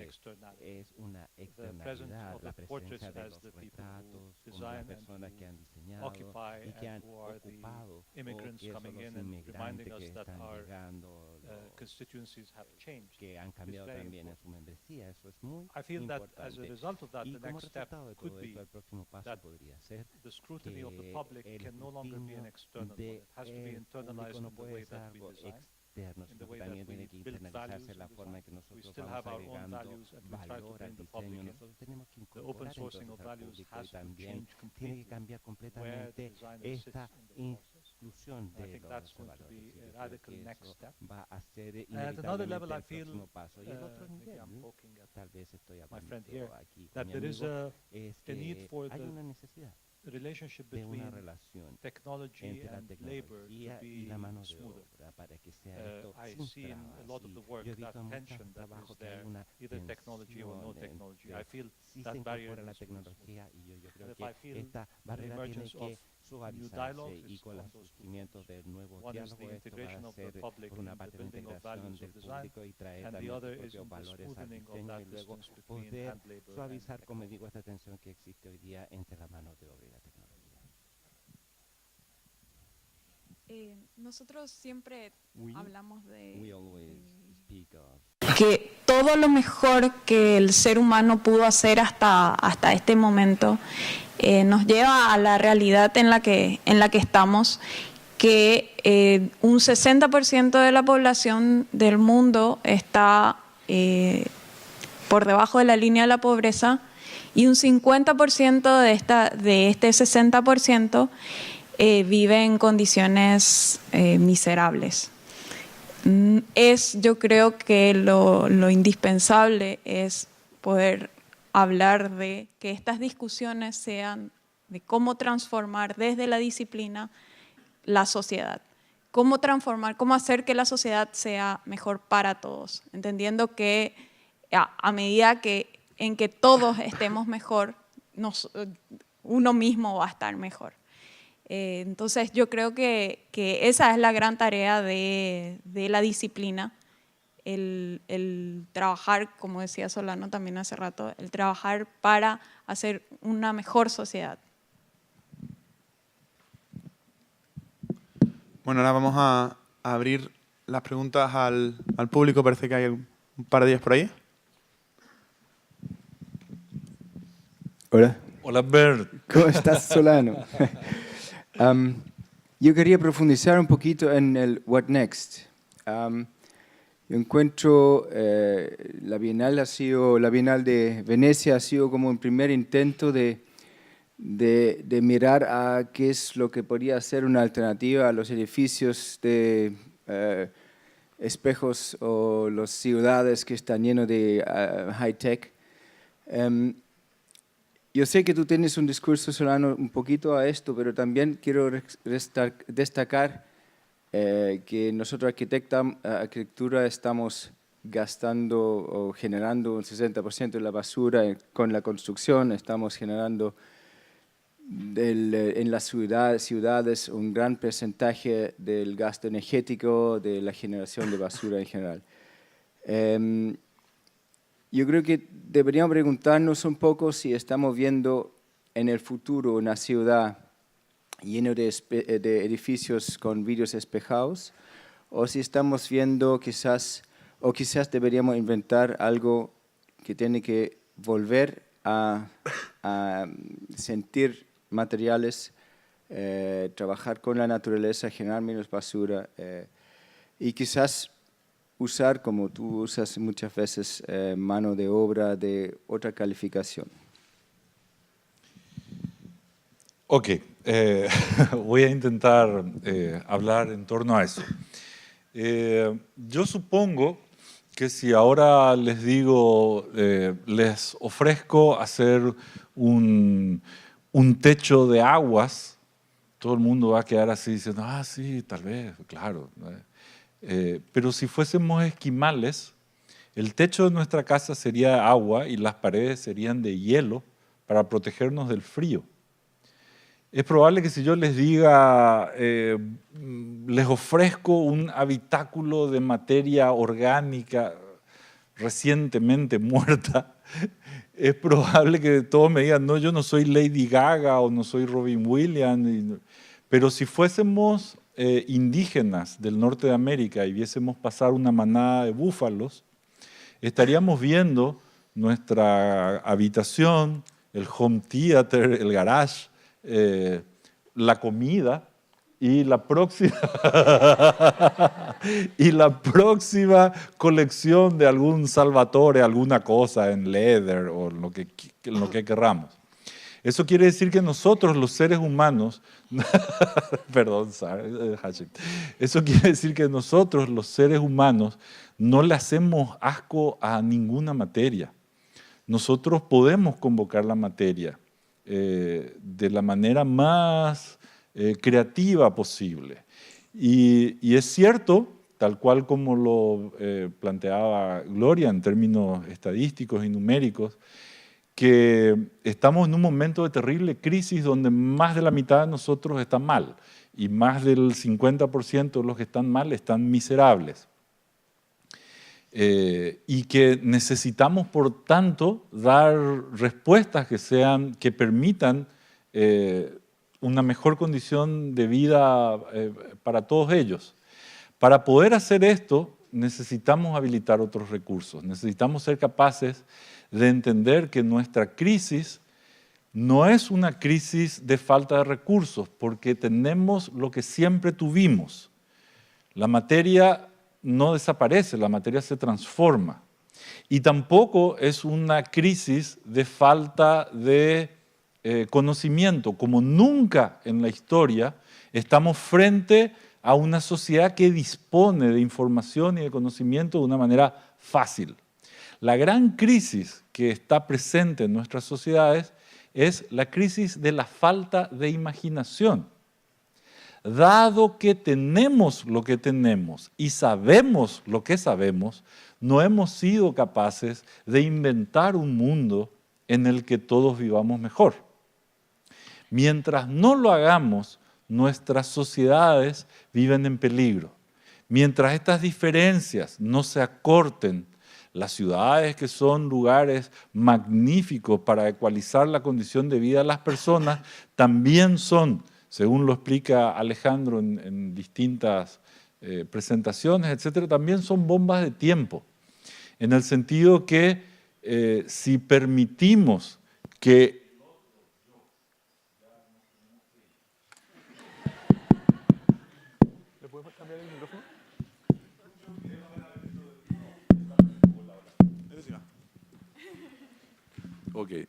es una externalidad, la presencia de los retratos, como las personas que han diseñado occupy y que han and who are the ocupado, immigrants o que son coming los in and reminding inmigrantes us que that están our llegando, constituencies have changed. que han cambiado very también en important. su membresía. Eso es muy I feel that as a importante. result of that, Y the como next step resultado de could todo be esto, el próximo paso that podría ser the scrutiny of the que public el can no longer be an escrutinio external one. It has to be del internalized público no in the puede way ser that we algo design, externo, in the sino que way that también we tiene que build internalizarse values en la in forma en que design. We nosotros still vamos have our own agregando values and we try to valor al bring the public diseño. in. Nosotros tenemos que The open incorporar sourcing entonces of al values público has y to también change tiene que completely cambiar where the completamente designer esta sits in the process. inclusión I de think los that's going to valores. be Y yo a creo radical que next eso step. va a ser At another level, inevitablemente I el feel, próximo paso. Y el otro maybe I'm nivel, poking at tal vez estoy my friend hablando here, aquí con that mi there is amigo, a es need que for hay the una necesidad relationship de una between relación technology entre la and labor to tecnología y be la mano de smoother. obra para que sea esto I sin see in a lot of the trabas. work Y yo he that visto en muchos tension that is trabajos que hay there, una either technology or no tensión technology. entre I feel si se that barrier incorpora la needs to be smoothed. tecnología y yo creo And if I que feel esta the barrera tiene emergence que of suavizarse dialogues, y it's con el on those two surgimiento del nuevo One is diálogo the esto integration va a of the ser public por una in the parte la building of integración values del of design, público y traer and the también other sus is propios in the valores al smoothing of diseño that y luego distance between poder hand labor suavizar, and como technology. digo, esta tensión que existe hoy día entre la mano de obra y la tecnología. Nosotros siempre hablamos We always speak of que todo lo mejor que el ser humano pudo hacer hasta este momento nos lleva a la realidad en la que estamos, que un 60% de la población del mundo está por debajo de la línea de la pobreza y un 50% de este 60% vive en condiciones miserables. Yo creo que lo indispensable es poder hablar de que estas discusiones sean de cómo transformar desde la disciplina la sociedad, cómo transformar, cómo hacer que la sociedad sea mejor para todos, entendiendo que a medida en que todos estemos mejor, uno mismo va a estar mejor. Entonces yo creo que esa es la gran tarea de la disciplina, el trabajar, como decía Solano también hace rato, el trabajar para hacer una mejor sociedad. Bueno, ahora vamos a abrir las preguntas al público. Parece que hay un par de ellas por ahí. Hola. Hola, Bert. ¿Cómo estás, Solano? Yo quería profundizar un poquito en el what next. Yo encuentro la Bienal de Venecia ha sido como un primer intento de mirar a qué es lo que podría ser una alternativa a los edificios de espejos o las ciudades que están llenos de high tech. Yo sé que tú tienes un discurso, Solano, un poquito a esto, pero también quiero destacar que nosotros arquitectura estamos gastando o generando un 60% de la basura con la construcción, estamos generando en las ciudades un gran porcentaje del gasto energético, de la generación de basura en general. Yo creo que deberíamos preguntarnos un poco si estamos viendo en el futuro una ciudad llena de edificios con vidrios espejados o si estamos viendo quizás deberíamos inventar algo que tiene que volver a sentir materiales, trabajar con la naturaleza, generar menos basura y quizás usar, como tú usas muchas veces, mano de obra de otra calificación. Ok, voy a intentar hablar en torno a eso. Yo supongo que si ahora les digo, les ofrezco hacer un techo de aguas, todo el mundo va a quedar así diciendo, ah, sí, tal vez, claro. Pero si fuésemos esquimales, el techo de nuestra casa sería agua y las paredes serían de hielo para protegernos del frío. Es probable que si yo les diga, les ofrezco un habitáculo de materia orgánica, recientemente muerta, es probable que todos me digan, no, yo no soy Lady Gaga o no soy Robin Williams, pero si fuésemos indígenas del norte de América y viésemos pasar una manada de búfalos, estaríamos viendo nuestra habitación, el home theater, el garage, la comida y la próxima colección de algún Salvatore, alguna cosa en leather o lo que querramos. Eso quiere decir que nosotros, los seres humanos, perdón, Hashim, eso quiere decir que nosotros, los seres humanos, no le hacemos asco a ninguna materia. Nosotros podemos convocar la materia de la manera más creativa posible. Y es cierto, tal cual como lo planteaba Gloria en términos estadísticos y numéricos, que estamos en un momento de terrible crisis donde más de la mitad de nosotros están mal y más del 50% de los que están mal están miserables. Y que necesitamos, por tanto, dar respuestas que permitan una mejor condición de vida para todos ellos. Para poder hacer esto, necesitamos habilitar otros recursos, necesitamos ser capaces de entender que nuestra crisis no es una crisis de falta de recursos, porque tenemos lo que siempre tuvimos. La materia no desaparece, la materia se transforma. Y tampoco es una crisis de falta de conocimiento. Como nunca en la historia estamos frente a una sociedad que dispone de información y de conocimiento de una manera fácil. La gran crisis que está presente en nuestras sociedades es la crisis de la falta de imaginación. Dado que tenemos lo que tenemos y sabemos lo que sabemos, no hemos sido capaces de inventar un mundo en el que todos vivamos mejor. Mientras no lo hagamos, nuestras sociedades viven en peligro. Mientras estas diferencias no se acorten, las ciudades, que son lugares magníficos para ecualizar la condición de vida de las personas, también son, según lo explica Alejandro en distintas presentaciones, etcétera, también son bombas de tiempo, en el sentido que si permitimos que Okay.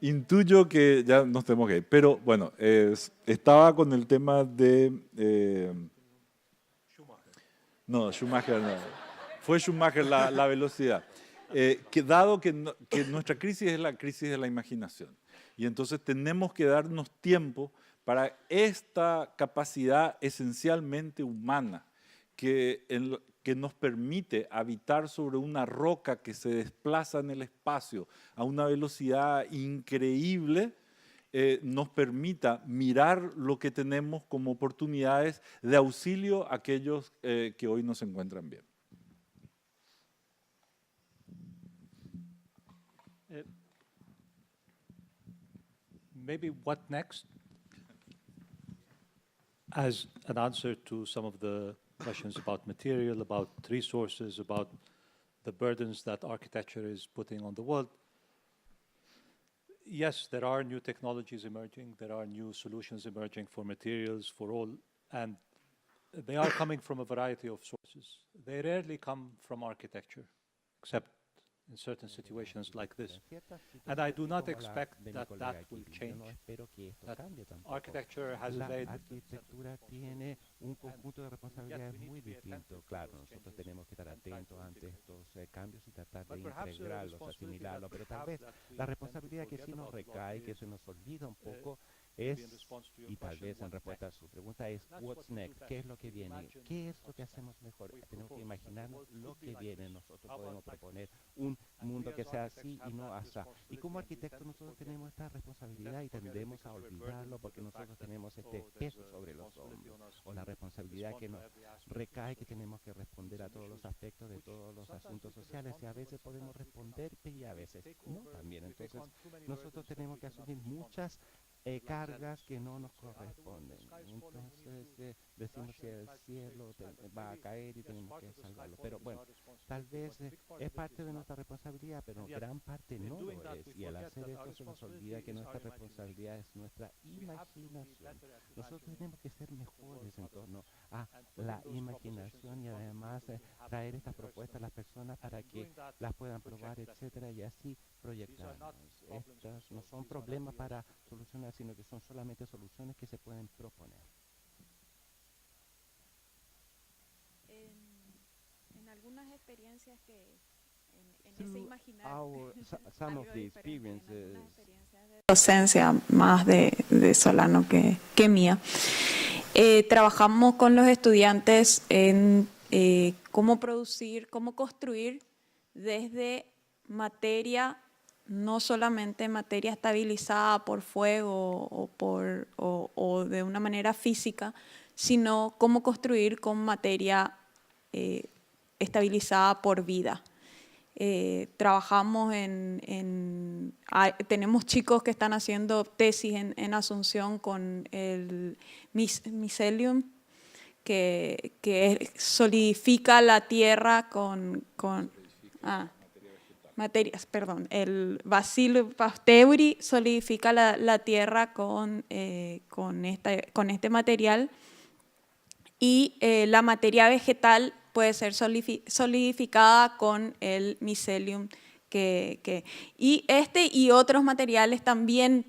Intuyo que ya nos tenemos que ir, pero bueno, estaba con el tema de... no, Schumacher no. Fue Schumacher la velocidad. Que dado que nuestra crisis es la crisis de la imaginación, y entonces tenemos que darnos tiempo para esta capacidad esencialmente humana que nos permite habitar sobre una roca que se desplaza en el espacio a una velocidad increíble, nos permita mirar lo que tenemos como oportunidades de auxilio a aquellos que hoy no se encuentran bien. Maybe what next? As an answer to some of the questions about material, about resources, about the burdens that architecture is putting on the world. Yes, there are new technologies emerging, there are new solutions emerging for materials, for all, and they are coming from a variety of sources. They rarely come from architecture, except in certain situations like this. And I do not expect that will change. That architecture has made... La arquitectura tiene un conjunto de responsabilidades muy distinto. Claro, nosotros tenemos que estar atentos ante estos cambios y tratar de integrarlos, asimilarlos, pero tal vez la responsabilidad que sí nos recae, que se nos olvida un poco, y tal vez en respuesta a su pregunta es, what's next? ¿Qué es lo que viene? ¿Qué es lo que hacemos mejor? Tenemos que imaginarnos lo que viene. Nosotros podemos proponer un mundo que sea así y no así. Y como arquitectos nosotros tenemos esta responsabilidad y tendemos a olvidarlo porque nosotros tenemos este peso sobre los hombros, o la responsabilidad que nos recae, que tenemos que responder a todos los aspectos de todos los asuntos sociales, y a veces podemos responder y a veces no también. Entonces nosotros tenemos que asumir muchas cargas que no nos corresponden. Entonces decimos que el cielo va a caer y tenemos que salvarlo. Pero bueno, tal vez es parte de nuestra responsabilidad, pero gran parte no lo es. Y al hacer esto se nos olvida que nuestra responsabilidad es nuestra imaginación. Nosotros tenemos que ser mejores en torno a la imaginación y además traer estas propuestas a las personas para que las puedan probar, etcétera, y así proyectarnos. Estas no son problemas para solucionar, sino que son solamente soluciones que se pueden proponer. En algunas experiencias que en ese imaginario, some of the experiences, docencia más de Solano que mía, trabajamos con los estudiantes en cómo producir, cómo construir desde materia, no solamente materia estabilizada por fuego o de una manera física, sino cómo construir con materia estabilizada por vida. Trabajamos tenemos chicos que están haciendo tesis en Asunción con el Mycelium, que solidifica la tierra el Bacillus pasteuri solidifica la tierra con este material, y la materia vegetal puede ser solidificada con el Mycelium. Y y otros materiales también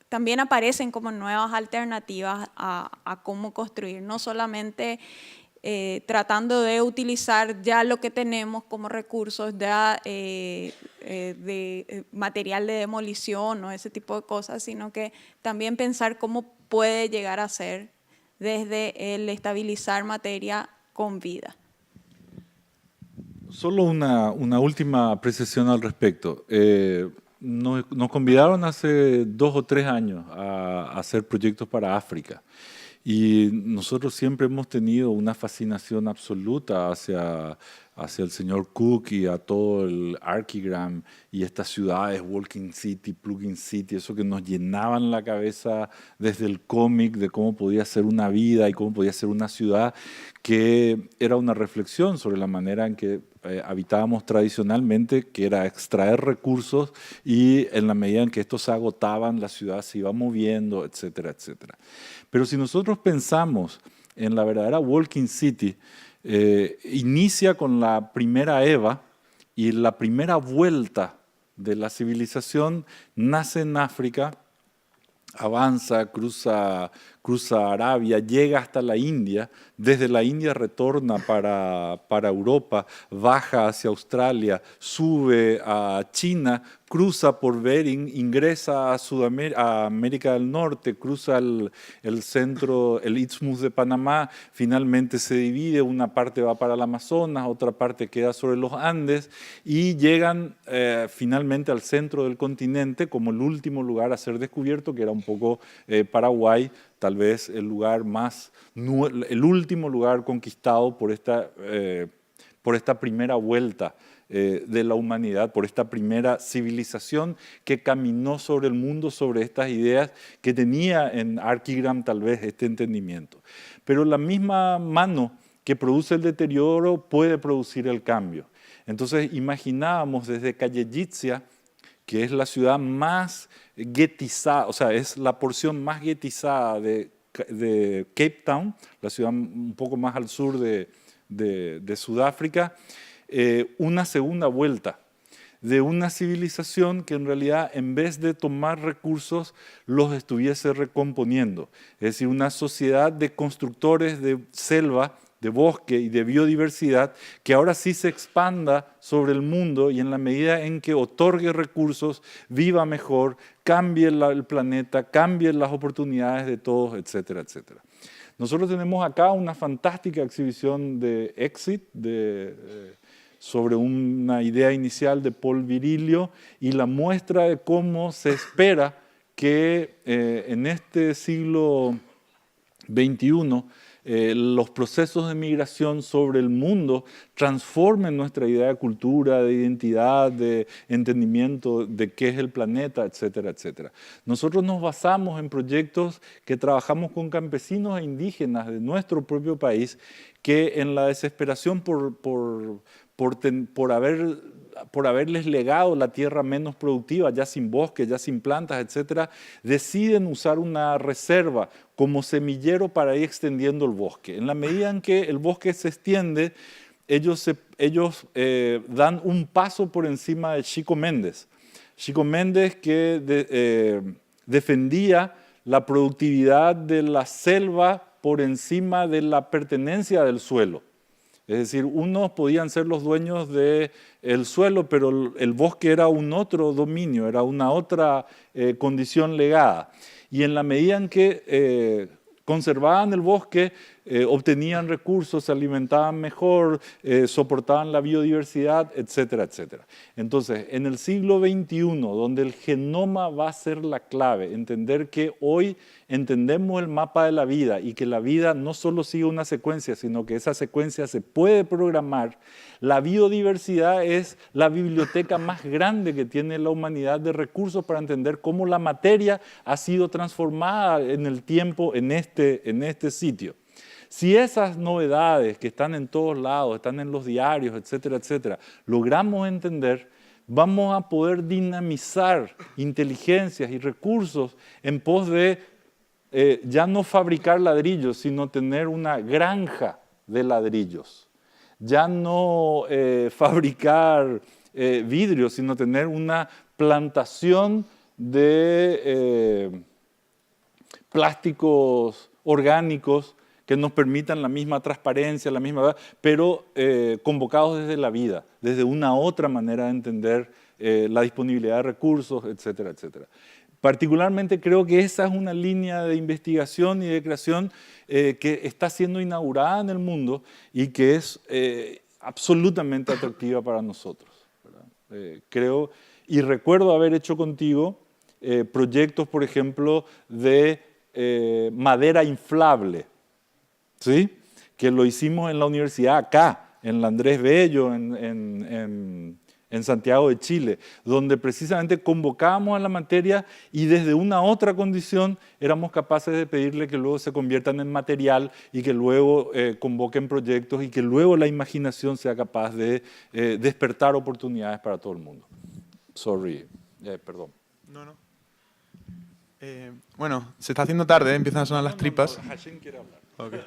también aparecen como nuevas alternativas a cómo construir, no solamente tratando de utilizar ya lo que tenemos como recursos ya de material de demolición o ese tipo de cosas, sino que también pensar cómo puede llegar a ser desde el estabilizar materia con vida. Solo una última apreciación al respecto. Nos convidaron hace 2 o 3 años a hacer proyectos para África. Y nosotros siempre hemos tenido una fascinación absoluta hacia el señor Cook y a todo el Archigram y estas ciudades, Walking City, Plugin City, eso que nos llenaban la cabeza desde el cómic de cómo podía ser una vida y cómo podía ser una ciudad, que era una reflexión sobre la manera en que habitábamos tradicionalmente, que era extraer recursos, y en la medida en que estos se agotaban, la ciudad se iba moviendo, etcétera, etcétera. Pero si nosotros pensamos en la verdadera Walking City, inicia con la primera Eva, y la primera vuelta de la civilización nace en África, avanza, cruza Arabia, llega hasta la India, desde la India retorna para Europa, baja hacia Australia, sube a China, cruza por Bering, ingresa a América del Norte, cruza el centro, el Isthmus de Panamá, finalmente se divide, una parte va para el Amazonas, otra parte queda sobre los Andes, y llegan finalmente al centro del continente como el último lugar a ser descubierto, que era un poco Paraguay, tal vez el último lugar conquistado por esta primera vuelta de la humanidad, por esta primera civilización que caminó sobre el mundo, sobre estas ideas, que tenía en Archigram tal vez este entendimiento. Pero la misma mano que produce el deterioro puede producir el cambio. Entonces imaginábamos desde Kayelithia, que es la ciudad más guetizada, o sea, es la porción más guetizada de Cape Town, la ciudad un poco más al sur de Sudáfrica, una segunda vuelta de una civilización que en realidad, en vez de tomar recursos, los estuviese recomponiendo. Es decir, una sociedad de constructores de selva de bosque y de biodiversidad, que ahora sí se expanda sobre el mundo y en la medida en que otorgue recursos, viva mejor, cambie el planeta, cambie las oportunidades de todos, etcétera, etcétera. Nosotros tenemos acá una fantástica exhibición de Exit, sobre una idea inicial de Paul Virilio y la muestra de cómo se espera que en este siglo XXI los procesos de migración sobre el mundo transformen nuestra idea de cultura, de identidad, de entendimiento de qué es el planeta, etcétera, etcétera. Nosotros nos basamos en proyectos que trabajamos con campesinos e indígenas de nuestro propio país que en la desesperación por haberles legado la tierra menos productiva, ya sin bosque, ya sin plantas, etcétera, deciden usar una reserva como semillero para ir extendiendo el bosque. En la medida en que el bosque se extiende, ellos dan un paso por encima de Chico Méndez. Chico Méndez que defendía la productividad de la selva por encima de la pertenencia del suelo. Es decir, unos podían ser los dueños del suelo, pero el bosque era un otro dominio, era una otra condición legada. Y en la medida en que conservaban el bosque, obtenían recursos, se alimentaban mejor, soportaban la biodiversidad, etcétera, etcétera. Entonces, en el siglo XXI, donde el genoma va a ser la clave, entender que hoy entendemos el mapa de la vida y que la vida no solo sigue una secuencia, sino que esa secuencia se puede programar, la biodiversidad es la biblioteca más grande que tiene la humanidad de recursos para entender cómo la materia ha sido transformada en el tiempo en este sitio. Si esas novedades que están en todos lados, están en los diarios, etcétera, etcétera, logramos entender, vamos a poder dinamizar inteligencias y recursos en pos de ya no fabricar ladrillos, sino tener una granja de ladrillos. Ya no fabricar vidrios, sino tener una plantación de plásticos orgánicos que nos permitan la misma transparencia, la misma, pero convocados desde la vida, desde una otra manera de entender la disponibilidad de recursos, etcétera, etcétera. Particularmente creo que esa es una línea de investigación y de creación que está siendo inaugurada en el mundo y que es absolutamente atractiva para nosotros, ¿verdad? Creo y recuerdo haber hecho contigo proyectos, por ejemplo, de madera inflable, ¿sí? Que lo hicimos en la universidad acá, en la Andrés Bello, en Santiago de Chile, donde precisamente convocábamos a la materia y desde una otra condición éramos capaces de pedirle que luego se conviertan en material y que luego convoquen proyectos y que luego la imaginación sea capaz de despertar oportunidades para todo el mundo. Sorry, perdón. No. Bueno, se está haciendo tarde, empiezan a sonar las tripas. Hashim quiere hablar. Okay.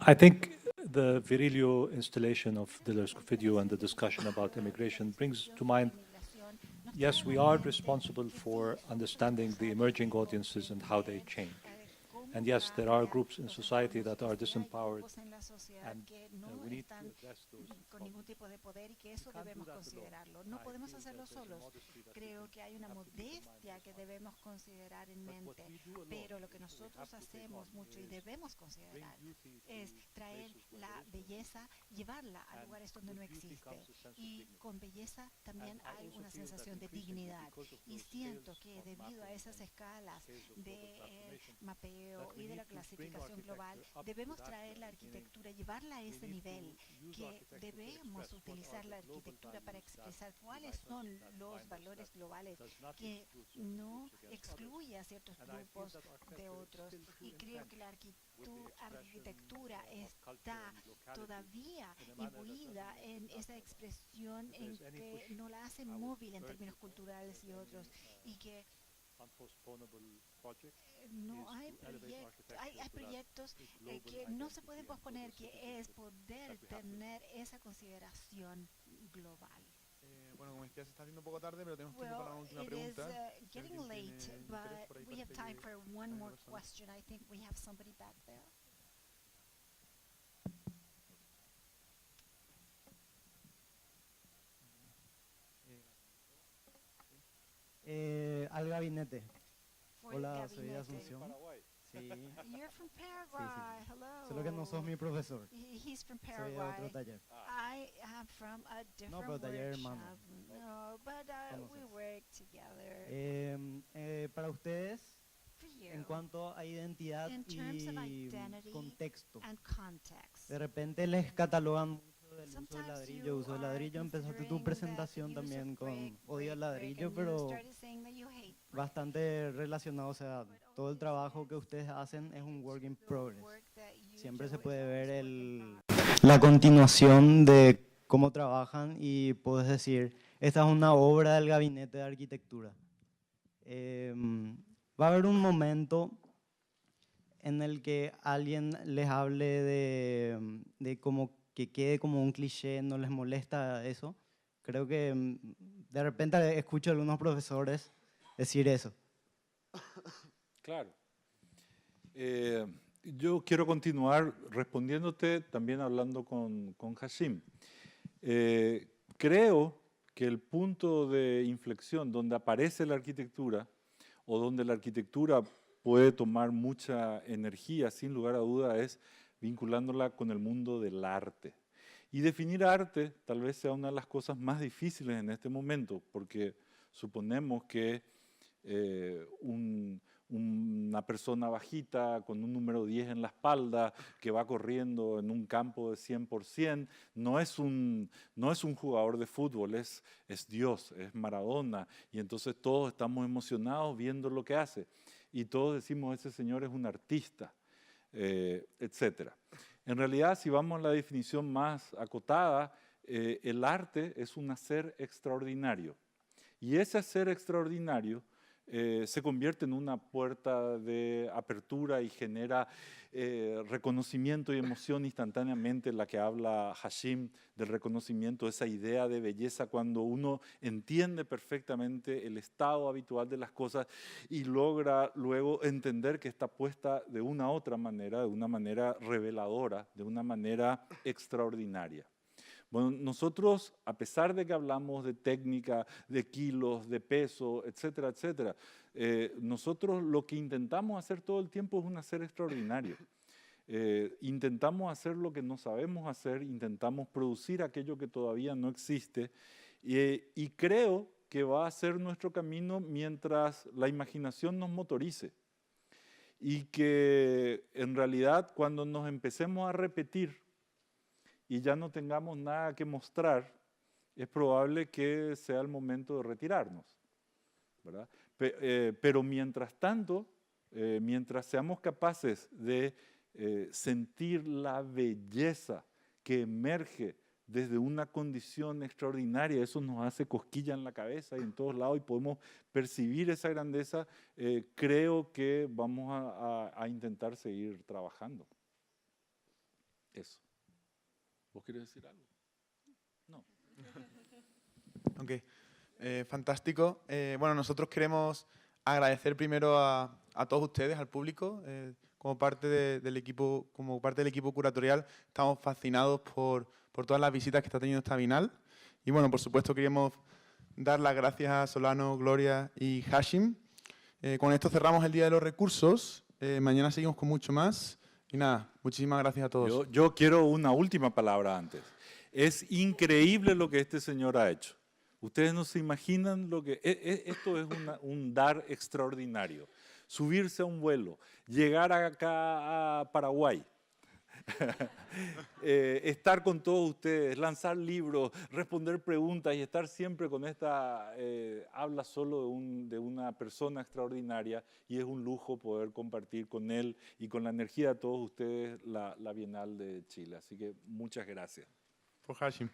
I think the Virilio installation of Diller's video and the discussion about immigration brings to mind, yes, we are responsible for understanding the emerging audiences and how they change. And yes, there are groups in society that are disempowered, and we need to address those. Con ningún tipo de poder y que eso debemos considerarlo. No podemos hacerlo solos. Creo que hay una modestia que debemos considerar en mente, pero lo que nosotros hacemos mucho y debemos considerar es traer la belleza, llevarla a lugares donde no existe. Y con belleza también hay una sensación de dignidad. Y siento que debido a esas escalas de mapeo y de la clasificación global, debemos traer la arquitectura, llevarla a ese nivel, que debemos utilizar la arquitectura para expresar cuáles son los valores globales, que no excluye a ciertos grupos de otros. Y creo que la arquitectura está todavía imbuida en esa expresión en que no la hace móvil en términos culturales y otros, y que no hay proyectos que no se pueden posponer, que es poder tener esa consideración global. Bueno, como decía, se está haciendo un poco tarde, pero tenemos tiempo para una última It is pregunta. getting late, but we have time for one more question. I think we have somebody back there. Al gabinete. For Hola, el soy de gabinete. Asunción. Sí, You're from Paraguay. Hello. solo que no sos mi profesor. He's from Soy de otro Paraguay. taller. I am from a different pero taller workshop. hermano. No, but we Conoces. work together. Para ustedes, For you, en cuanto a identidad in terms of y identity contexto, and context. de repente les catalogan mucho del uso del Sometimes ladrillo, you uso del are ladrillo. Empezaste tu considering presentación that use también of con brick, odio al brick, ladrillo, and you pero started saying that you hate brick. bastante relacionado. O sea, todo el trabajo que ustedes hacen es un work in The progress. work that you Siempre do se is puede always ver work in la continuación de cómo trabajan y puedes decir, esta es una obra del gabinete de arquitectura. Va a haber un momento en el que alguien les hable de como que quede como un cliché, no les molesta eso. Creo que de repente escucho a algunos profesores decir eso. Claro. Yo quiero continuar respondiéndote, también hablando con Hashim. Creo que el punto de inflexión donde aparece la arquitectura o donde la arquitectura puede tomar mucha energía, sin lugar a duda, es vinculándola con el mundo del arte. Y definir arte tal vez sea una de las cosas más difíciles en este momento, porque suponemos que una persona bajita con un número 10 en la espalda que va corriendo en un campo de 100%, no es un jugador de fútbol, es Dios, es Maradona, y entonces todos estamos emocionados viendo lo que hace, y todos decimos, ese señor es un artista, etc. En realidad, si vamos a la definición más acotada, el arte es un hacer extraordinario, y ese hacer extraordinario se convierte en una puerta de apertura y genera reconocimiento y emoción instantáneamente, la que habla Hashim del reconocimiento, esa idea de belleza cuando uno entiende perfectamente el estado habitual de las cosas y logra luego entender que está puesta de una otra manera, de una manera reveladora, de una manera extraordinaria. Bueno, nosotros, a pesar de que hablamos de técnica, de kilos, de peso, etcétera, etcétera, nosotros lo que intentamos hacer todo el tiempo es un hacer extraordinario. Intentamos hacer lo que no sabemos hacer, intentamos producir aquello que todavía no existe y creo que va a ser nuestro camino mientras la imaginación nos motorice. Y que en realidad cuando nos empecemos a repetir y ya no tengamos nada que mostrar, es probable que sea el momento de retirarnos, ¿verdad? Pero mientras tanto, mientras seamos capaces de sentir la belleza que emerge desde una condición extraordinaria, eso nos hace cosquilla en la cabeza y en todos lados y podemos percibir esa grandeza, creo que vamos a intentar seguir trabajando. Eso. ¿Vos querés decir algo? No. Ok, fantástico. Bueno, nosotros queremos agradecer primero a todos ustedes, al público, como parte del equipo curatorial. Estamos fascinados por todas las visitas que está teniendo esta Bienal. Y bueno, por supuesto queremos dar las gracias a Solano, Gloria y Hashim. Con esto cerramos el Día de los Recursos. Mañana seguimos con mucho más. Y nada, muchísimas gracias a todos. Yo quiero una última palabra antes. Es increíble lo que este señor ha hecho. Ustedes no se imaginan lo que... Esto es un dar extraordinario. Subirse a un vuelo, llegar acá a Paraguay, estar con todos ustedes, lanzar libros, responder preguntas y estar siempre con esta... habla solo de una persona extraordinaria y es un lujo poder compartir con él y con la energía de todos ustedes la Bienal de Chile. Así que muchas gracias. Por Hashim.